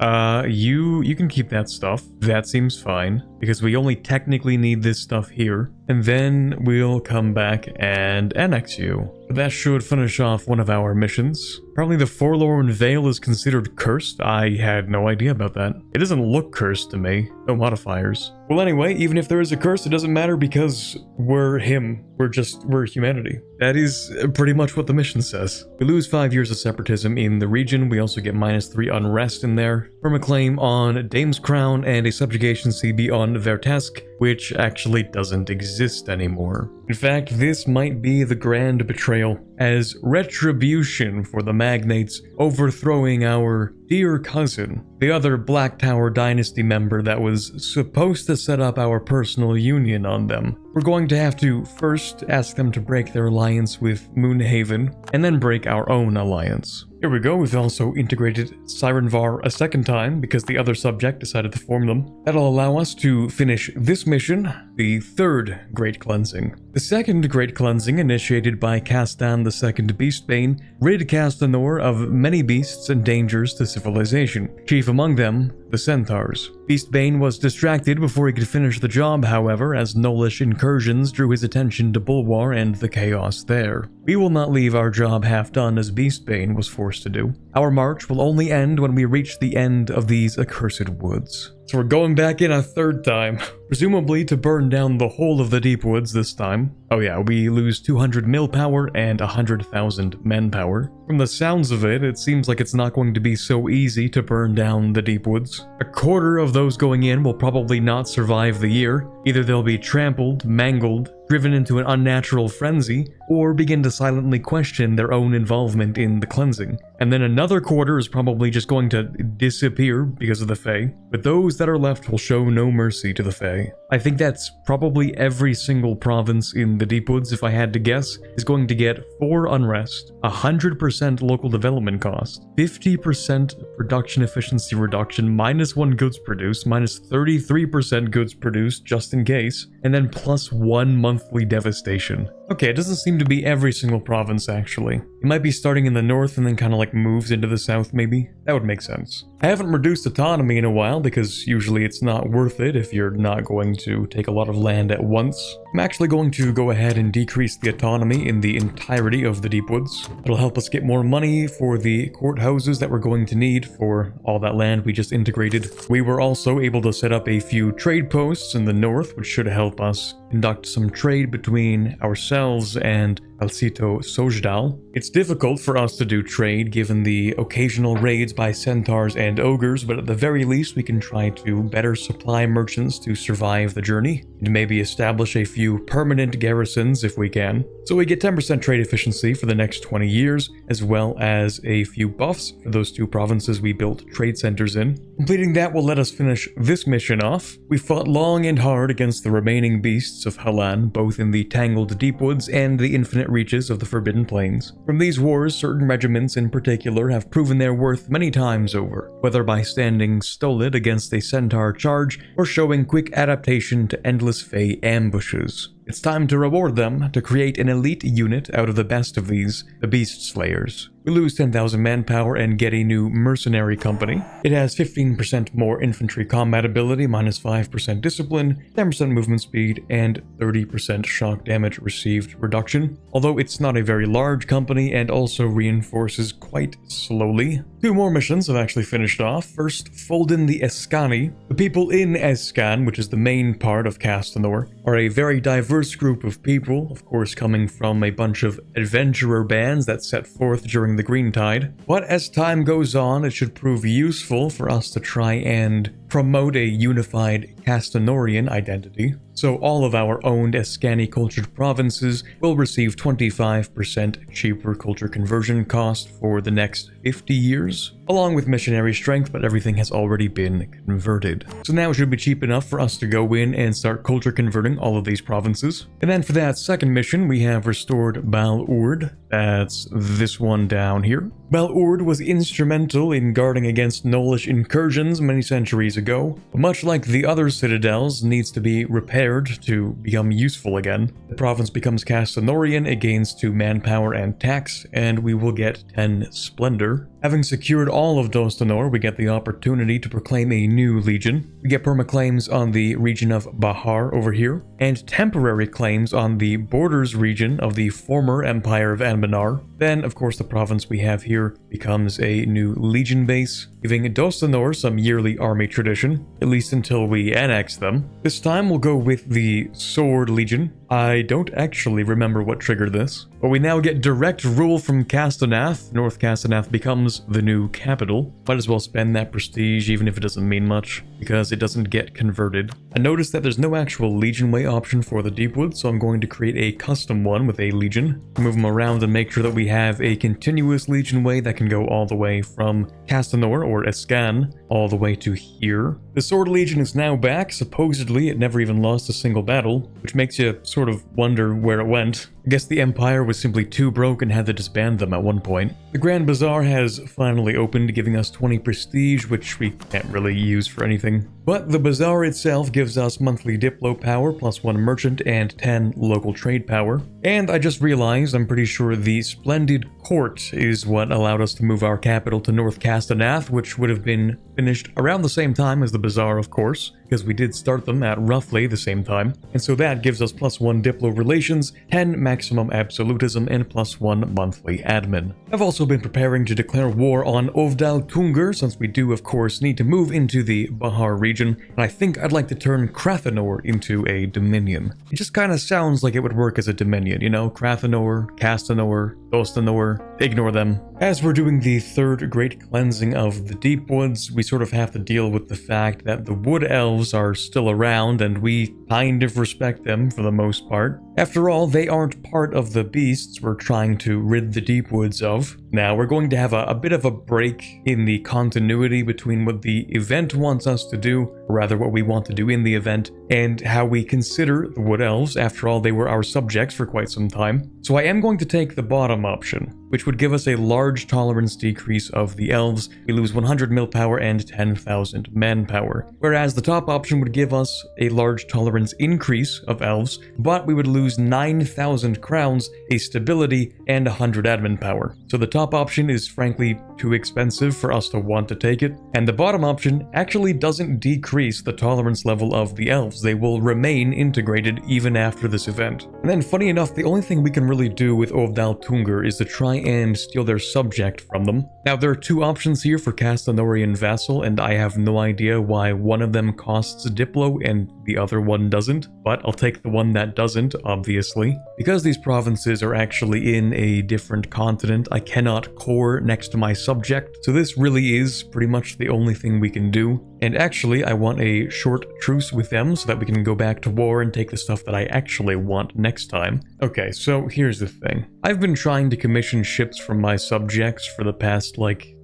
You can keep that stuff. That seems fine, because we only technically need this stuff here. And then we'll come back and annex you. But that should finish off one of our missions. Apparently the Forlorn Vale is considered cursed. I had no idea about that. It doesn't look cursed to me. No modifiers. Well anyway, even if there is a curse, it doesn't matter because we're him. We're humanity. That is pretty much what the mission says. We lose 5 years of separatism in the region. We also get -3 unrest in there. From a claim on Dame's Crown and a subjugation CB on Vertesk, which actually doesn't exist anymore. In fact, this might be the grand betrayal, as retribution for the magnates overthrowing our dear cousin, the other Black Tower Dynasty member that was supposed to set up our personal union on them. We're going to have to first ask them to break their alliance with Moonhaven, and then break our own alliance. Here we go, we've also integrated Sirenvar a second time because the other subject decided to form them. That'll allow us to finish this mission, the third Great Cleansing. The second Great Cleansing, initiated by Castan II Beastbane, rid Castanor of many beasts and dangers to civilization, chief among them the Centaurs. Beastbane was distracted before he could finish the job, however, as Nolish incursions drew his attention to Bulwar and the chaos there. We will not leave our job half done as Beastbane was forced to do. Our march will only end when we reach the end of these accursed woods. So we're going back in a third time, presumably to burn down the whole of the Deepwoods this time. Oh yeah, we lose 200 mil power and 100,000 men power. From the sounds of it, it seems like it's not going to be so easy to burn down the Deepwoods. A quarter of those going in will probably not survive the year. Either they'll be trampled, mangled, driven into an unnatural frenzy, or begin to silently question their own involvement in the cleansing. And then another quarter is probably just going to disappear because of the Fae, but those that are left will show no mercy to the Fae. I think that's probably every single province in the Deepwoods, if I had to guess, is going to get 4 unrest, 100% local development cost, 50% production efficiency reduction, -1 goods produced, -33% goods produced just in case, and then +1 monthly devastation. Okay, it doesn't seem to be every single province actually. It might be starting in the north and then kind of like moves into the south maybe. That would make sense. I haven't reduced autonomy in a while because usually it's not worth it if you're not going to take a lot of land at once. I'm actually going to go ahead and decrease the autonomy in the entirety of the Deepwoods. It'll help us get more money for the courthouses that we're going to need for all that land we just integrated. We were also able to set up a few trade posts in the north, which should help us conduct some trade between ourselves and Alcito Sojdal. It's difficult for us to do trade given the occasional raids by centaurs and ogres, but at the very least we can try to better supply merchants to survive the journey, and maybe establish a few permanent garrisons if we can. So we get 10% trade efficiency for the next 20 years, as well as a few buffs for those 2 provinces we built trade centers in. Completing that will let us finish this mission off. We fought long and hard against the remaining beasts of Halan, both in the Tangled Deepwoods and the infinite reaches of the Forbidden Plains. From these wars, certain regiments in particular have proven their worth many times over, whether by standing stolid against a centaur charge or showing quick adaptation to endless Fae ambushes. It's time to reward them, to create an elite unit out of the best of these, the Beast Slayers. We lose 10,000 manpower and get a new mercenary company. It has 15% more infantry combat ability, -5% discipline, 10% movement speed, and 30% shock damage received reduction. Although it's not a very large company and also reinforces quite slowly. 2 more missions have actually finished off. First, fold in the Eskani. The people in Escan, which is the main part of Castanor, are a very diverse group of people, of course coming from a bunch of adventurer bands that set forth during the Green Tide. But as time goes on, it should prove useful for us to try and promote a unified Castanorian identity. So all of our owned Escani cultured provinces will receive 25% cheaper culture conversion cost for the next 50 years, along with missionary strength, but everything has already been converted. So now it should be cheap enough for us to go in and start culture converting all of these provinces. And then for that second mission, we have restored Bal Urd. That's this one down here. Bal Urd was instrumental in guarding against Gnollish incursions many centuries ago, but much like the other citadels, needs to be repaired to become useful again. The province becomes Castanorian, it gains 2 manpower and tax, and we will get 10 splendor. Having secured all of Dostanor, we get the opportunity to proclaim a new legion. We get perma-claims on the region of Bahar over here, and temporary claims on the borders region of the former Empire of Anbennar. Then, of course, the province we have here becomes a new legion base, giving Dostanor some yearly army tradition, at least until we annex them. This time we'll go with the Sword Legion. I don't actually remember what triggered this, but we now get direct rule from Castaнаth. North Castaнаth becomes the new capital. Might as well spend that prestige even if it doesn't mean much, because it doesn't get converted. I noticed that there's no actual Legion Way option for the Deepwoods, so I'm going to create a custom one with a Legion. Move them around and make sure that we have a continuous Legion Way that can go all the way from Castanor or Escan all the way to here. The Sword Legion is now back. Supposedly it never even lost a single battle, which makes you sort of wonder where it went. I guess the Empire was simply too broke and had to disband them at one point. The Grand Bazaar has finally opened, giving us 20 prestige, which we can't really use for anything. But the Bazaar itself gives us monthly Diplo power, +1 merchant, and 10 local trade power. And I just realized, I'm pretty sure the Splendid Court is what allowed us to move our capital to North Castaнаth, which would have been finished around the same time as the Bazaar, of course, because we did start them at roughly the same time. And so that gives us +1 Diplo relations, 10 maximum absolutism, and +1 monthly admin. I've also been preparing to declare war on Ovdal Tungur, since we do, of course, need to move into the Bahar region, and I think I'd like to turn Crathanor into a dominion. It just kind of sounds like it would work as a dominion, you know? Crathanor, Castanor, Dostanor, ignore them. As we're doing the third great cleansing of the Deepwoods, we sort of have to deal with the fact that the wood elves are still around and we kind of respect them for the most part. After all, they aren't part of the beasts we're trying to rid the Deepwoods of. Now, we're going to have a bit of a break in the continuity between what the event wants us to do, or rather what we want to do in the event, and how we consider the wood elves. After all, they were our subjects for quite some time. So I am going to take the bottom option, which would give us a large tolerance decrease of the elves. We lose 100 mil power and 10,000 manpower. Whereas the top option would give us a large tolerance increase of elves, but we would lose 9,000 crowns, a stability, and 100 admin power. So the top option is frankly too expensive for us to want to take it, and the bottom option actually doesn't decrease the tolerance level of the elves. They will remain integrated even after this event. And then funny enough, the only thing we can really do with Ovdal Tungur is to try and steal their subject from them. Now there are two options here for Castanorian vassal, and I have no idea why one of them costs Diplo and the other one doesn't, but I'll take the one that doesn't, obviously. Because these provinces are actually in a different continent, I cannot core next to my subject, so this really is pretty much the only thing we can do. And actually, I want a short truce with them so that we can go back to war and take the stuff that I actually want next time. Okay, so here's the thing. I've been trying to commission ships from my subjects for the past,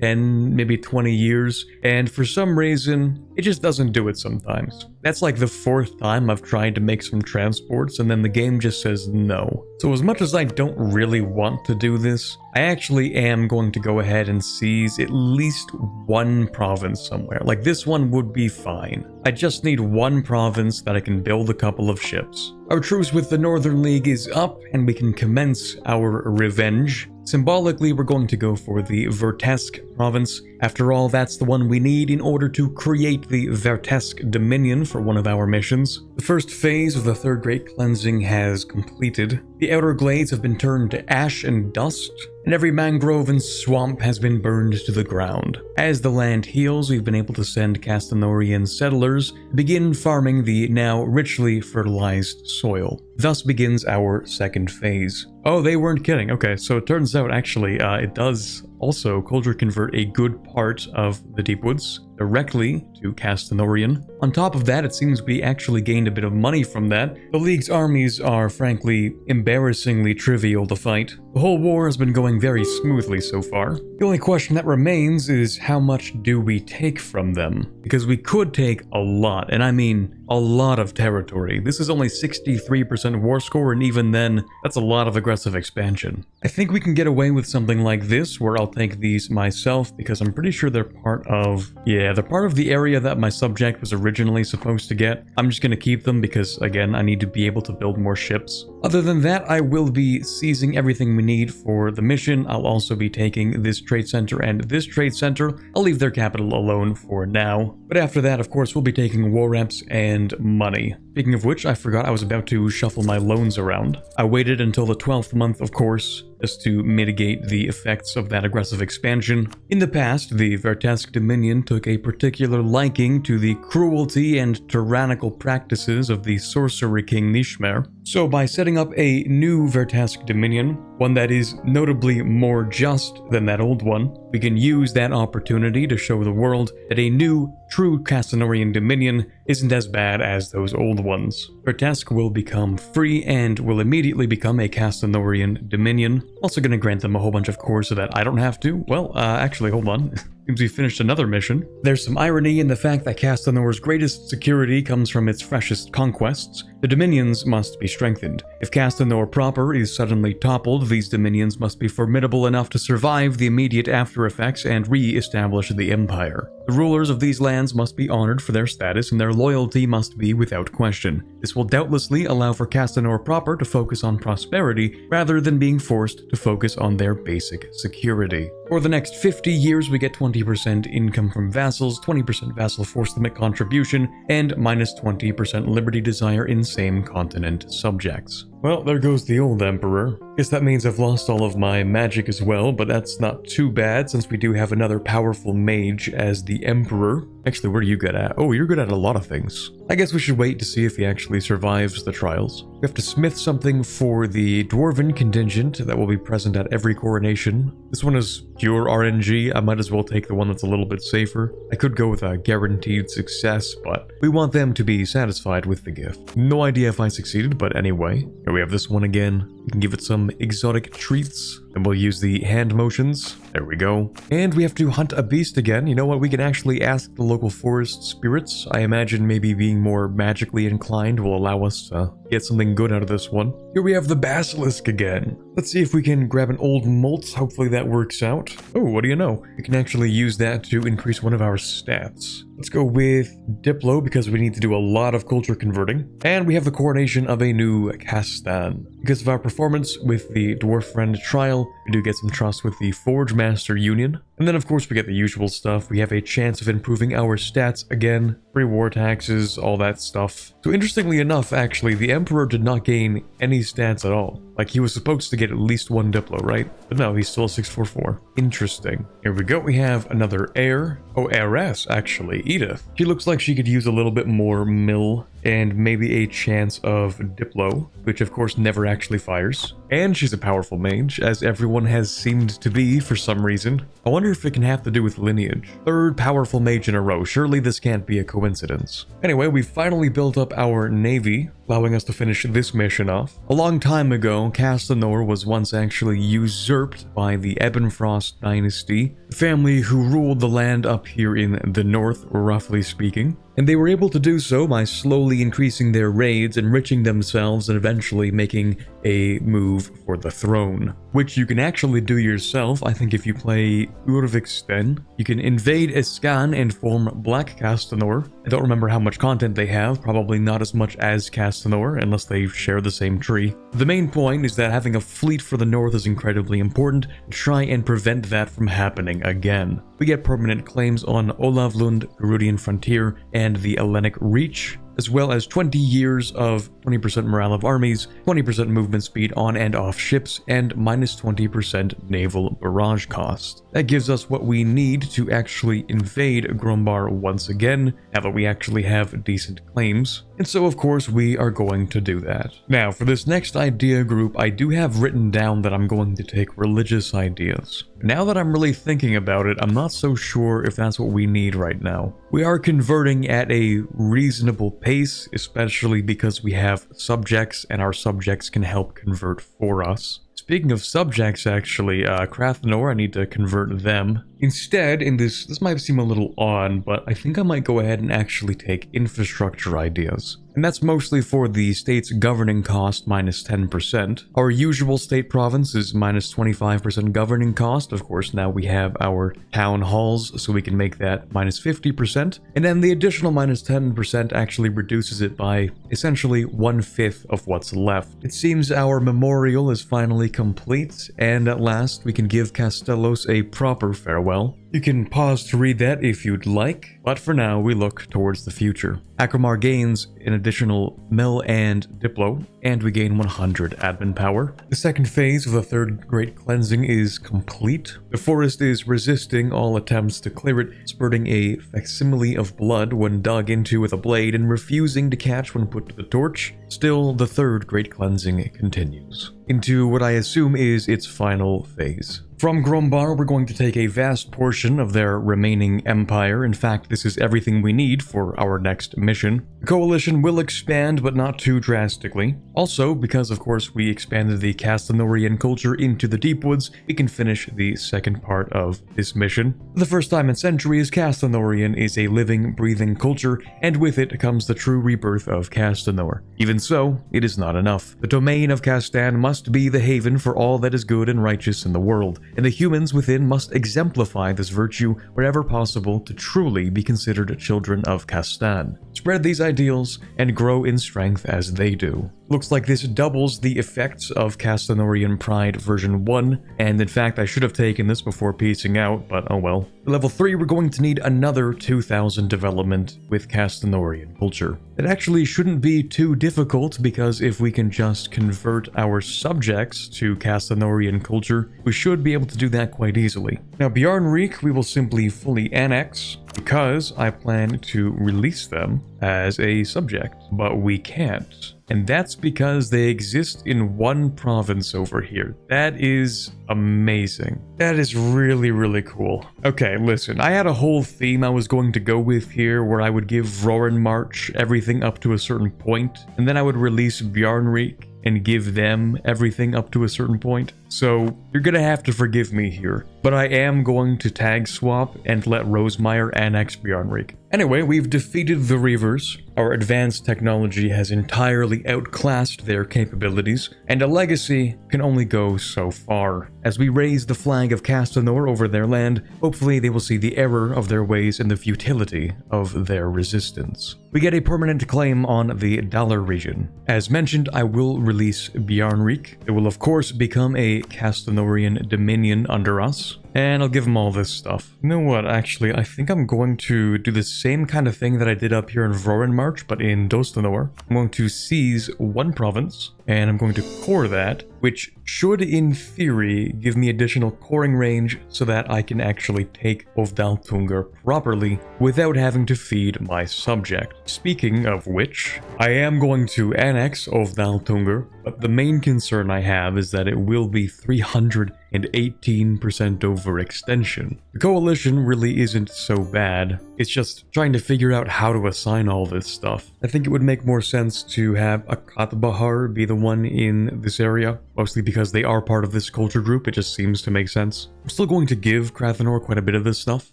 10, maybe 20 years, and for some reason, it just doesn't do it sometimes. That's like the fourth time I've tried to make some transports, and then the game just says no. So as much as I don't really want to do this, I actually am going to go ahead and seize at least one province somewhere. Like this one would be fine. I just need one province that I can build a couple of ships. Our truce with the Northern League is up, and we can commence our revenge. Symbolically, we're going to go for the Vertesk province. After all, that's the one we need in order to create the Vertesk Dominion for one of our missions. The first phase of the Third Great Cleansing has completed. The outer glades have been turned to ash and dust, and every mangrove and swamp has been burned to the ground. As the land heals, we've been able to send Castanorian settlers to begin farming the now richly fertilized soil. Thus begins our second phase. Oh, they weren't kidding. Okay, so it turns out actually it does also culture convert a good part of the Deepwoods directly to Castanorian. On top of that, it seems we actually gained a bit of money from that. The League's armies are frankly embarrassingly trivial to fight. The whole war has been going very smoothly so far. The only question that remains is how much do we take from them? Because we could take a lot, and I mean a lot of territory. This is only 63% war score, and even then, that's a lot of aggressive expansion. I think we can get away with something like this, where I'll take these myself, because I'm pretty sure they're part of... yeah, they're part of the area that my subject was originally supposed to get. I'm just gonna keep them because, again, I need to be able to build more ships. Other than that, I will be seizing everything we need for the mission. I'll also be taking this trade center and this trade center. I'll leave their capital alone for now. But after that, of course, we'll be taking war reps and money. Speaking of which, I forgot I was about to shuffle my loans around. I waited until the 12th month, of course, just to mitigate the effects of that aggressive expansion. In the past, the Vertesk Dominion took a particular liking to the cruelty and tyrannical practices of the Sorcery King Nishmer. So by setting up a new Vertesk Dominion, one that is notably more just than that old one, we can use that opportunity to show the world that a new, true Castanorian Dominion isn't as bad as those old ones. Vertesk will become free and will immediately become a Castanorian Dominion. Also gonna grant them a whole bunch of cores so that I don't have to. Well, actually, hold on. Seems we finished another mission. There's some irony in the fact that Castanor's greatest security comes from its freshest conquests. The dominions must be strengthened. If Castanor proper is suddenly toppled, these dominions must be formidable enough to survive the immediate after effects and re-establish the empire. The rulers of these lands must be honored for their status, and their loyalty must be without question. This will doubtlessly allow for Castanor proper to focus on prosperity, rather than being forced to focus on their basic security. For the next 50 years, we get 20% income from vassals, 20% vassal force limit contribution, and minus 20% liberty desire in same continent subjects. Well, there goes the old Emperor. Guess that means I've lost all of my magic as well, but that's not too bad since we do have another powerful mage as the Emperor. Actually, where are you good at? Oh, you're good at a lot of things. I guess we should wait to see if he actually survives the trials. We have to smith something for the Dwarven contingent that will be present at every coronation. This one is pure RNG. I might as well take the one that's a little bit safer. I could go with a guaranteed success, but we want them to be satisfied with the gift. No idea if I succeeded, but anyway. Here we have this one again. We can give it some exotic treats, and we'll use the hand motions. There we go. And we have to hunt a beast again. You know what? We can actually ask the local forest spirits. I imagine maybe being more magically inclined will allow us to get something good out of this one. Here we have the basilisk again. Let's see if we can grab an old molt. Hopefully that works out. Oh, what do you know? We can actually use that to increase one of our stats. Let's go with Diplo because we need to do a lot of culture converting. And we have the coronation of a new Castan. Because of our performance with the Dwarf Friend trial, we do get some trust with the Forge Master Union. And then of course we get the usual stuff. We have a chance of improving our stats again, free war taxes, all that stuff. So interestingly enough, actually, the Emperor did not gain any stats at all. Like, he was supposed to get at least one Diplo, right? But no, he's still 644. Interesting. Here we go. We have another heir. Oh, heiress, actually. Edith. She looks like she could use a little bit more mill and maybe a chance of Diplo, which of course never actually fires. And she's a powerful mage, as everyone has seemed to be for some reason. I wonder if it can have to do with lineage. Third powerful mage in a row. Surely this can't be a coincidence. Anyway, we finally built up our navy, allowing us to finish this mission off. A long time ago, Castanor was once actually usurped by the Ebonfrost dynasty, the family who ruled the land up here in the north, roughly speaking. And they were able to do so by slowly increasing their raids, enriching themselves, and eventually making a move for the throne. Which you can actually do yourself. I think if you play Urviksten, you can invade Escan and form Black Castanor. I don't remember how much content they have, probably not as much as Castanor, unless they share the same tree. The main point is that having a fleet for the north is incredibly important to try and prevent that from happening again. We get permanent claims on Olavlund, Garudian Frontier, and the Hellenic Reach, as well as 20 years of 20% morale of armies, 20% movement speed on and off ships, and minus 20% naval barrage cost. That gives us what we need to actually invade Grombar once again, now that we actually have decent claims. And so of course we are going to do that. Now for this next idea group, I do have written down that I'm going to take religious ideas. Now that I'm really thinking about it, I'm not so sure if that's what we need right now. We are converting at a reasonable pace, especially because we have subjects and our subjects can help convert for us. Speaking of subjects, actually, Crathanor, I need to convert them. Instead, in this might seem a little odd, but I think I might go ahead and actually take infrastructure ideas. And that's mostly for the state's governing cost minus 10%. Our usual state province is minus 25% governing cost. Of course, now we have our town halls, so we can make that minus 50%. And then the additional minus 10% actually reduces it by essentially 1/5 of what's left. It seems our memorial is finally complete, and at last we can give Castellos a proper farewell. You can pause to read that if you'd like, but for now we look towards the future. Akramar gains an additional mill and diplo, and we gain 100 admin power. The second phase of the third great cleansing is complete. The forest is resisting all attempts to clear it, spurting a facsimile of blood when dug into with a blade and refusing to catch when put to the torch. Still, the third great cleansing continues into what I assume is its final phase. From Grombar, we're going to take a vast portion of their remaining empire. In fact, this is everything we need for our next mission. The coalition will expand, but not too drastically. Also, because of course we expanded the Castanorian culture into the Deepwoods, we can finish the second part of this mission. For the first time in centuries, Castanorian is a living, breathing culture, and with it comes the true rebirth of Castanor. Even so, it is not enough. The domain of Castan must be the haven for all that is good and righteous in the world, and the humans within must exemplify this virtue wherever possible to truly be considered children of Castan. Spread these ideals and grow in strength as they do. Looks like this doubles the effects of Castanorian Pride version 1, and in fact I should have taken this before piecing out, but oh well. For level 3 we're going to need another 2000 development with Castanorian culture. It actually shouldn't be too difficult because if we can just convert our subjects to Castanorian culture, we should be able to do that quite easily. Now Bjarnrik we will simply fully annex, because I plan to release them as a subject, but we can't. And that's because they exist in one province over here. That is amazing. That is really, really cool. Okay, listen, I had a whole theme I was going to go with here where I would give Roran March everything up to a certain point, and then I would release Bjarnrik and give them everything up to a certain point. So you're gonna have to forgive me here, but I am going to tag swap and let Rosemeyer annex Bjarnrik. Anyway, we've defeated the Reavers. Our advanced technology has entirely outclassed their capabilities, and a legacy can only go so far. As we raise the flag of Castanor over their land, hopefully they will see the error of their ways and the futility of their resistance. We get a permanent claim on the Dalar region. As mentioned, I will release Bjarnrik. It will of course become a Castanorian dominion under us, and I'll give them all this stuff. You know what, actually, I think I'm going to do the same kind of thing that I did up here in Roran March, but in Dostanor. I'm going to seize one province, and I'm going to core that, which should, in theory, give me additional coring range so that I can actually take Ovdaltungar properly without having to feed my subject. Speaking of which, I am going to annex Ovdaltungar, but the main concern I have is that it will be 318% overextension. The coalition really isn't so bad. It's just trying to figure out how to assign all this stuff. I think it would make more sense to have Akatbahar be the one in this area, mostly because they are part of this culture group. It just seems to make sense. I'm still going to give Castanor quite a bit of this stuff,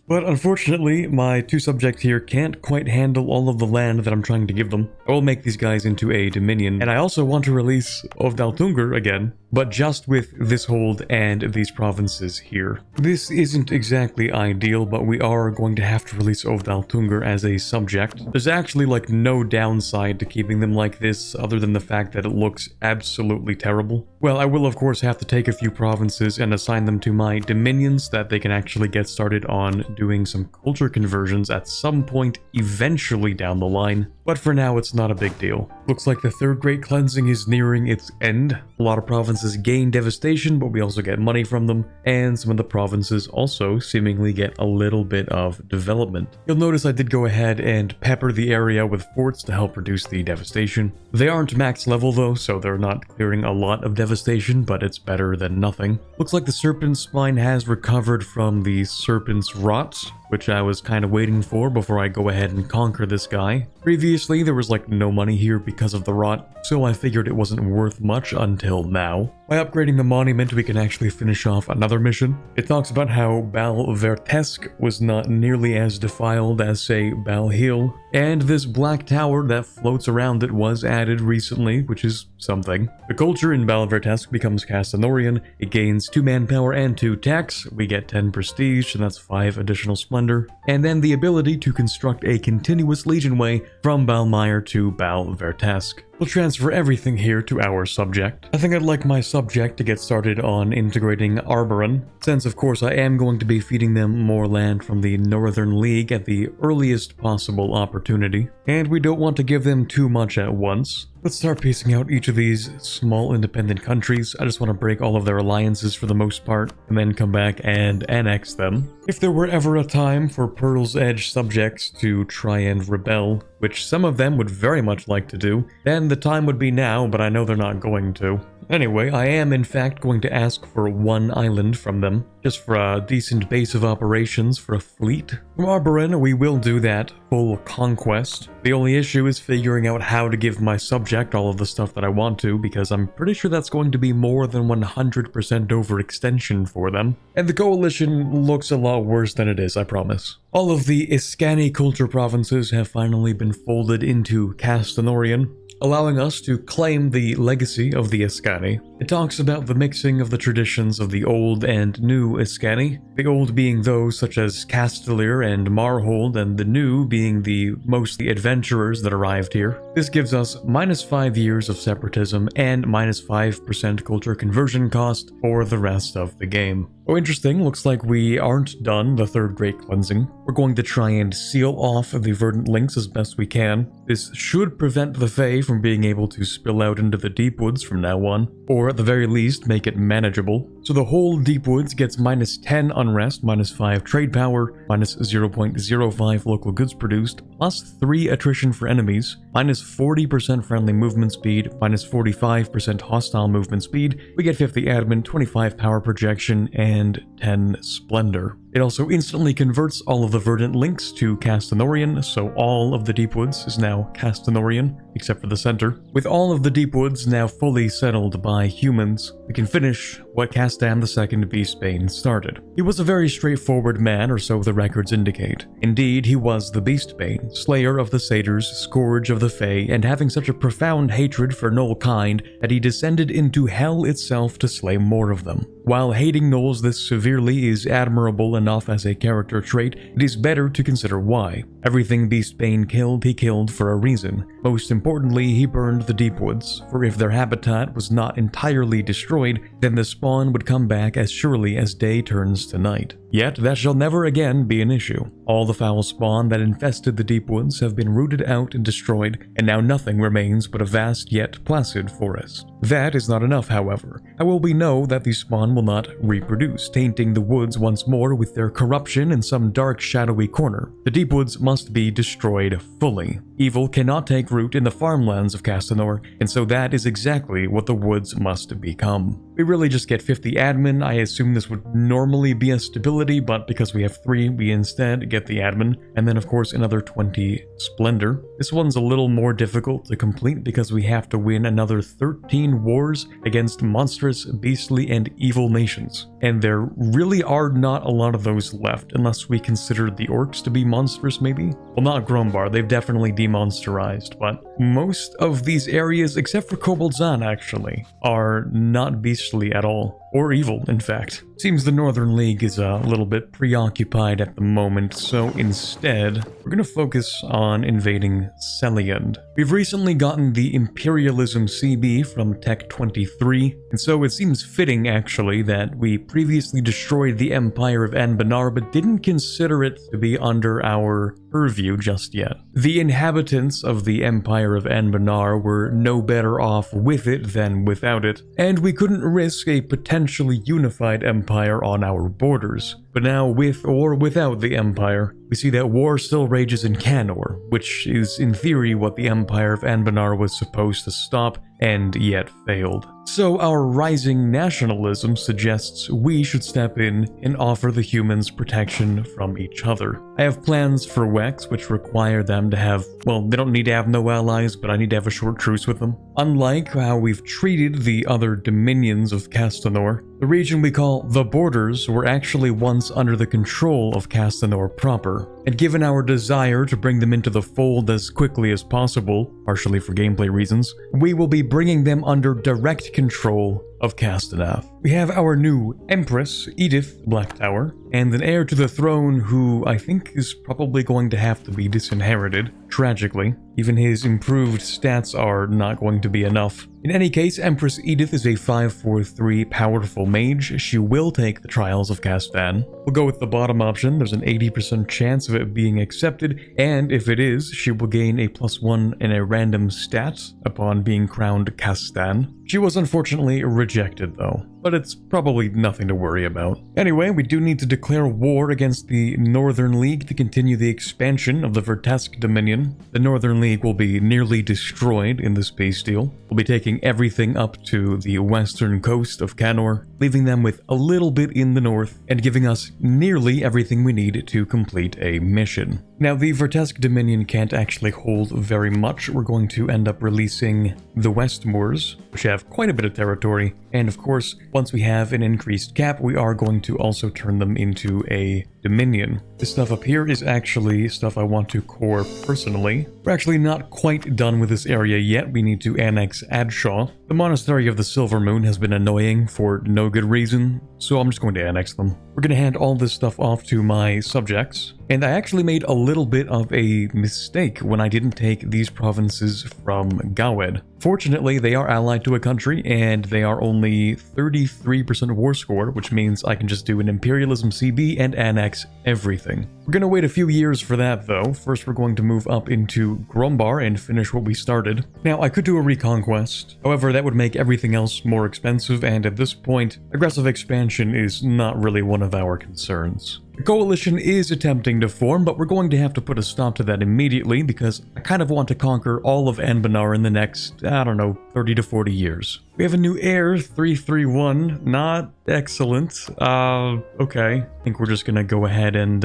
but unfortunately my two subjects here can't quite handle all of the land that I'm trying to give them. I will make these guys into a dominion, and I also want to release Ovdaltungar again, but just with this hold and these provinces here. This isn't exactly ideal, but we are going to have to release Ovdaltungar as a subject. There's actually like no downside to keeping them like this other than the fact that it looks absolutely terrible. Well, I will of course have to take a few provinces and assign them to my dominions so that they can actually get started on doing some culture conversions at some point eventually down the line. But for now, it's not a big deal. Looks like the third great cleansing is nearing its end. A lot of provinces gain devastation, but we also get money from them, and some of the provinces also seemingly get a little bit of development. You'll notice I did go ahead and pepper the area with forts to help reduce the devastation. They aren't max level though, so they're not clearing a lot of devastation, but it's better than nothing. Looks like the Serpent's Spine has recovered from the Serpent's Rot, which I was kind of waiting for before I go ahead and conquer this guy. Previously, there was like no money here because of the rot, so I figured it wasn't worth much until now. By upgrading the monument, we can actually finish off another mission. It talks about how Bal Vertesk was not nearly as defiled as, say, Bal Hill, and this black tower that floats around it was added recently, which is something. The culture in Bal Vertesk becomes Castanorian. It gains 2 manpower and 2 tax. We get 10 prestige, and that's 5 additional splendor. And then the ability to construct a continuous legionway from Balmeyer to Bal Vertesk. We'll transfer everything here to our subject. I think I'd like my subject to get started on integrating Arboran, since of course I am going to be feeding them more land from the Northern League at the earliest possible opportunity, and we don't want to give them too much at once. Let's start piecing out each of these small independent countries. I just want to break all of their alliances for the most part, and then come back and annex them. If there were ever a time for Pearl's Edge subjects to try and rebel, which some of them would very much like to do, then the time would be now, but I know they're not going to. Anyway, I am in fact going to ask for 1 island from them, just for a decent base of operations for a fleet. From Arboran, we will do that full conquest. The only issue is figuring out how to give my subject all of the stuff that I want to, because I'm pretty sure that's going to be more than 100% overextension for them. And the coalition looks a lot worse than it is, I promise. All of the Iskani culture provinces have finally been folded into Castanorian, allowing us to claim the legacy of the Iskani. It talks about the mixing of the traditions of the old and new Iskani, the old being those such as Castanor and Marhold, and the new being the mostly adventurers that arrived here. This gives us -5 years of separatism and -5% culture conversion cost for the rest of the game. Oh, interesting, looks like we aren't done the third Great Cleansing. We're going to try and seal off the verdant links as best we can. This should prevent the Fae from being able to spill out into the Deepwoods from now on, or at the very least make it manageable. So the whole Deepwoods gets -10 unrest, -5 trade power, -0.05 local goods produced, +3 attrition for enemies, -40% friendly movement speed, -45% hostile movement speed. We get 50 admin, 25 power projection, and 10 splendor. It also instantly converts all of the verdant links to Castanorian, so all of the Deepwoods is now Castanorian, except for the center. With all of the Deepwoods now fully settled by humans, we can finish what Castan II Beastbane started. He was a very straightforward man, or so the records indicate. Indeed, he was the Beastbane, slayer of the satyrs, scourge of the Fae, and having such a profound hatred for Gnoll kind that he descended into hell itself to slay more of them. While hating Gnolls this severely is admirable enough as a character trait, it is better to consider why. Everything Beastbane killed, he killed for a reason. Most importantly, he burned the Deepwoods, for if their habitat was not entirely destroyed, then the spawn would come back as surely as day turns to night. Yet, that shall never again be an issue. All the foul spawn that infested the Deepwoods have been rooted out and destroyed, and now nothing remains but a vast yet placid forest. That is not enough, however. How will we know that the spawn will not reproduce, tainting the woods once more with their corruption in some dark, shadowy corner? The Deepwoods must be destroyed fully. Evil cannot take root in the farmlands of Castanor, and so that is exactly what the woods must become. We really just get 50 admin. I assume this would normally be a stability, but because we have 3, we instead get the admin, and then of course another 20 splendor. This one's a little more difficult to complete because we have to win another 13 wars against monstrous, beastly, and evil nations. And there really are not a lot of those left, unless we consider the orcs to be monstrous maybe? Well, not Grombar, they've definitely demonsterized, but most of these areas, except for Kobold-Zan actually, are not beastly at all. Or evil, in fact. Seems the Northern League is a little bit preoccupied at the moment, so instead, we're going to focus on invading Celiand. We've recently gotten the Imperialism CB from Tech 23, and so it seems fitting, actually, that we previously destroyed the Empire of Anbennar, but didn't consider it to be under our purview just yet. The inhabitants of the Empire of Anbennar were no better off with it than without it, and we couldn't risk a potentially unified empire on our borders. But now, with or without the Empire, we see that war still rages in Canor, which is in theory what the Empire of Anbennar was supposed to stop, and yet failed. So our rising nationalism suggests we should step in and offer the humans protection from each other. I have plans for Wex which require them to have, well, they don't need to have no allies, but I need to have a short truce with them. Unlike how we've treated the other dominions of Castanor, the region we call the Borders were actually once under the control of Castanor proper, and given our desire to bring them into the fold as quickly as possible, partially for gameplay reasons, we will be bringing them under direct control of Castanor. We have our new Empress, Edith Blacktower, and an heir to the throne who I think is probably going to have to be disinherited, tragically. Even his improved stats are not going to be enough. In any case, Empress Edith is a 5/4/3 powerful mage. She will take the Trials of Castan. We'll go with the bottom option. There's an 80% chance of it being accepted, and if it is, she will gain a +1 in a random stat upon being crowned Castan. She was unfortunately rejected though, but it's probably nothing to worry about. Anyway, we do need to declare war against the Northern League to continue the expansion of the Vertesk Dominion. The Northern League will be nearly destroyed in this peace deal. We'll be taking everything up to the western coast of Canor, leaving them with a little bit in the north, and giving us nearly everything we need to complete a mission. Now, the Vertesk Dominion can't actually hold very much. We're going to end up releasing the Westmoors, which have quite a bit of territory, and of course, once we have an increased cap, we are going to also turn them into a Dominion. This stuff up here is actually stuff I want to core personally. We're actually not quite done with this area yet. We need to annex Adshaw. The Monastery of the Silver Moon has been annoying for no good reason, so I'm just going to annex them. We're going to hand all this stuff off to my subjects. And I actually made a little bit of a mistake when I didn't take these provinces from Gawed. Fortunately, they are allied to a country, and they are only 33% war score, which means I can just do an Imperialism CB and annex everything. We're going to wait a few years for that, though. First, we're going to move up into Grombar and finish what we started. Now, I could do a reconquest. However, that would make everything else more expensive, and at this point, aggressive expansion is not really one of our concerns. The coalition is attempting to form, but we're going to have to put a stop to that immediately because I kind of want to conquer all of Anbennar in the next, I don't know, 30 to 40 years. We have a new heir, 331, not excellent. Okay. I think we're just gonna go ahead and,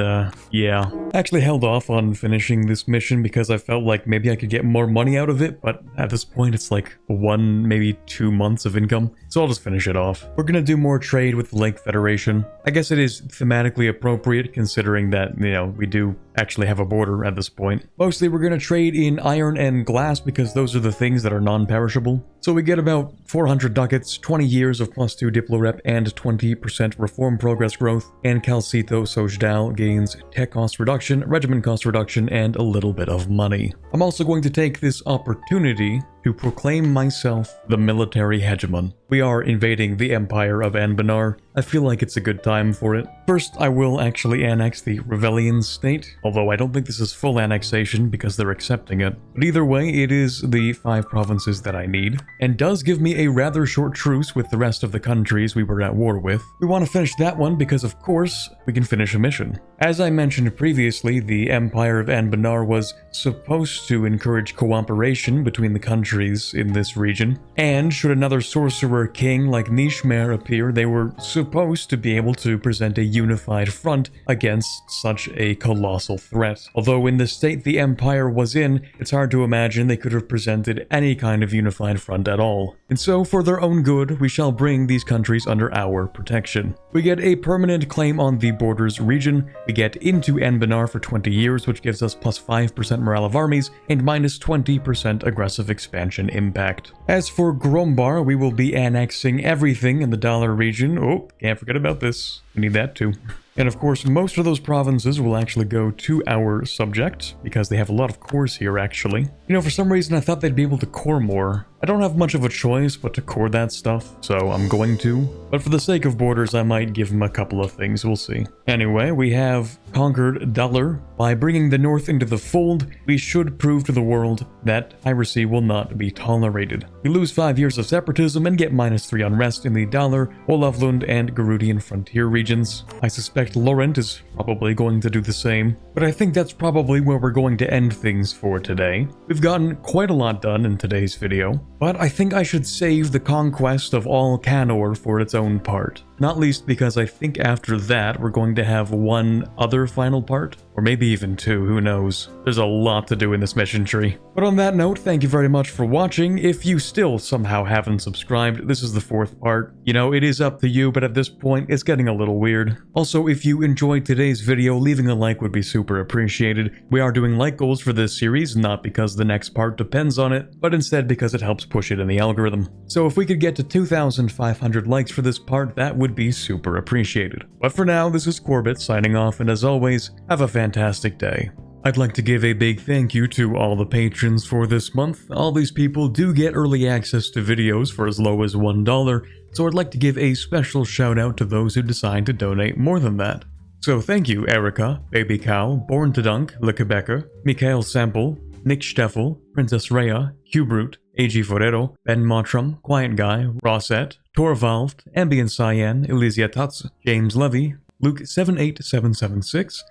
yeah. I actually held off on finishing this mission because I felt like maybe I could get more money out of it, but at this point it's like 1, maybe 2 months of income, so I'll just finish it off. We're gonna do more trade with the Lake Federation. I guess it is thematically appropriate considering that, you know, we do actually have a border at this point. Mostly we're gonna trade in iron and glass because those are the things that are non-perishable. So we get about 400 ducats, 20 years of +2 Diplorep, and 20% reform progress growth, and Calcito Sojdal gains tech cost reduction, regiment cost reduction, and a little bit of money. I'm also going to take this opportunity to proclaim myself the military hegemon. We are invading the Empire of Anbennar. I feel like it's a good time for it. First, I will actually annex the Revellion state, although I don't think this is full annexation because they're accepting it. But either way, it is the 5 provinces that I need, and does give me a rather short truce with the rest of the countries we were at war with. We want to finish that one because, of course, we can finish a mission. As I mentioned previously, the Empire of Anbennar was supposed to encourage cooperation between the countries in this region, and should another sorcerer king like Nishmer appear, they were supposed to be able to present a unified front against such a colossal threat. Although in the state the Empire was in, it's hard to imagine they could have presented any kind of unified front at all. And so, for their own good, we shall bring these countries under our protection. We get a permanent claim on the borders region, we get into Anbennar for 20 years, which gives us +5% morale of armies, and -20% aggressive expansion impact. As for Grombar, we will be annexing everything in the Dollar region. Oh, can't forget about this. We need that too. And of course, most of those provinces will actually go to our subject, because they have a lot of cores here, actually. You know, for some reason I thought they'd be able to core more. I don't have much of a choice but to core that stuff, so I'm going to. But for the sake of borders, I might give them a couple of things, we'll see. Anyway, we have conquered Dollar. By bringing the North into the fold, we should prove to the world that piracy will not be tolerated. We lose 5 years of separatism and get -3 unrest in the Dollar, Olavlund, and Garudian frontier regions. I suspect Laurent is probably going to do the same, but I think that's probably where we're going to end things for today. We've gotten quite a lot done in today's video, but I think I should save the conquest of all Castanor for its own part. Not least because I think after that we're going to have one other final part, or maybe even 2, who knows. There's a lot to do in this mission tree. But on that note, thank you very much for watching. If you still somehow haven't subscribed, this is the 4th part. You know, it is up to you, but at this point, it's getting a little weird. Also, if you enjoyed today's video, leaving a like would be super appreciated. We are doing like goals for this series, not because the next part depends on it, but instead because it helps push it in the algorithm. So if we could get to 2,500 likes for this part, that would be super appreciated. But for now, this is Corbett signing off, and as always, have a fantastic day. I'd like to give a big thank you to all the patrons for this month. All these people do get early access to videos for as low as $1, so I'd like to give a special shout out to those who decide to donate more than that. So thank you Erica, Baby Cow, Born to Dunk, Le Quebecer, Mikhail Sample, Nick Steffel, Princess Rhea, Q-Brute, A.G. Forero, Ben Mottram, Quiet Guy, Rossette, Torvald, Ambient Cyan, Elysia Tutz, James Levy, Luke 78776,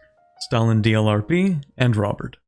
Stalin DLRP, and Robert.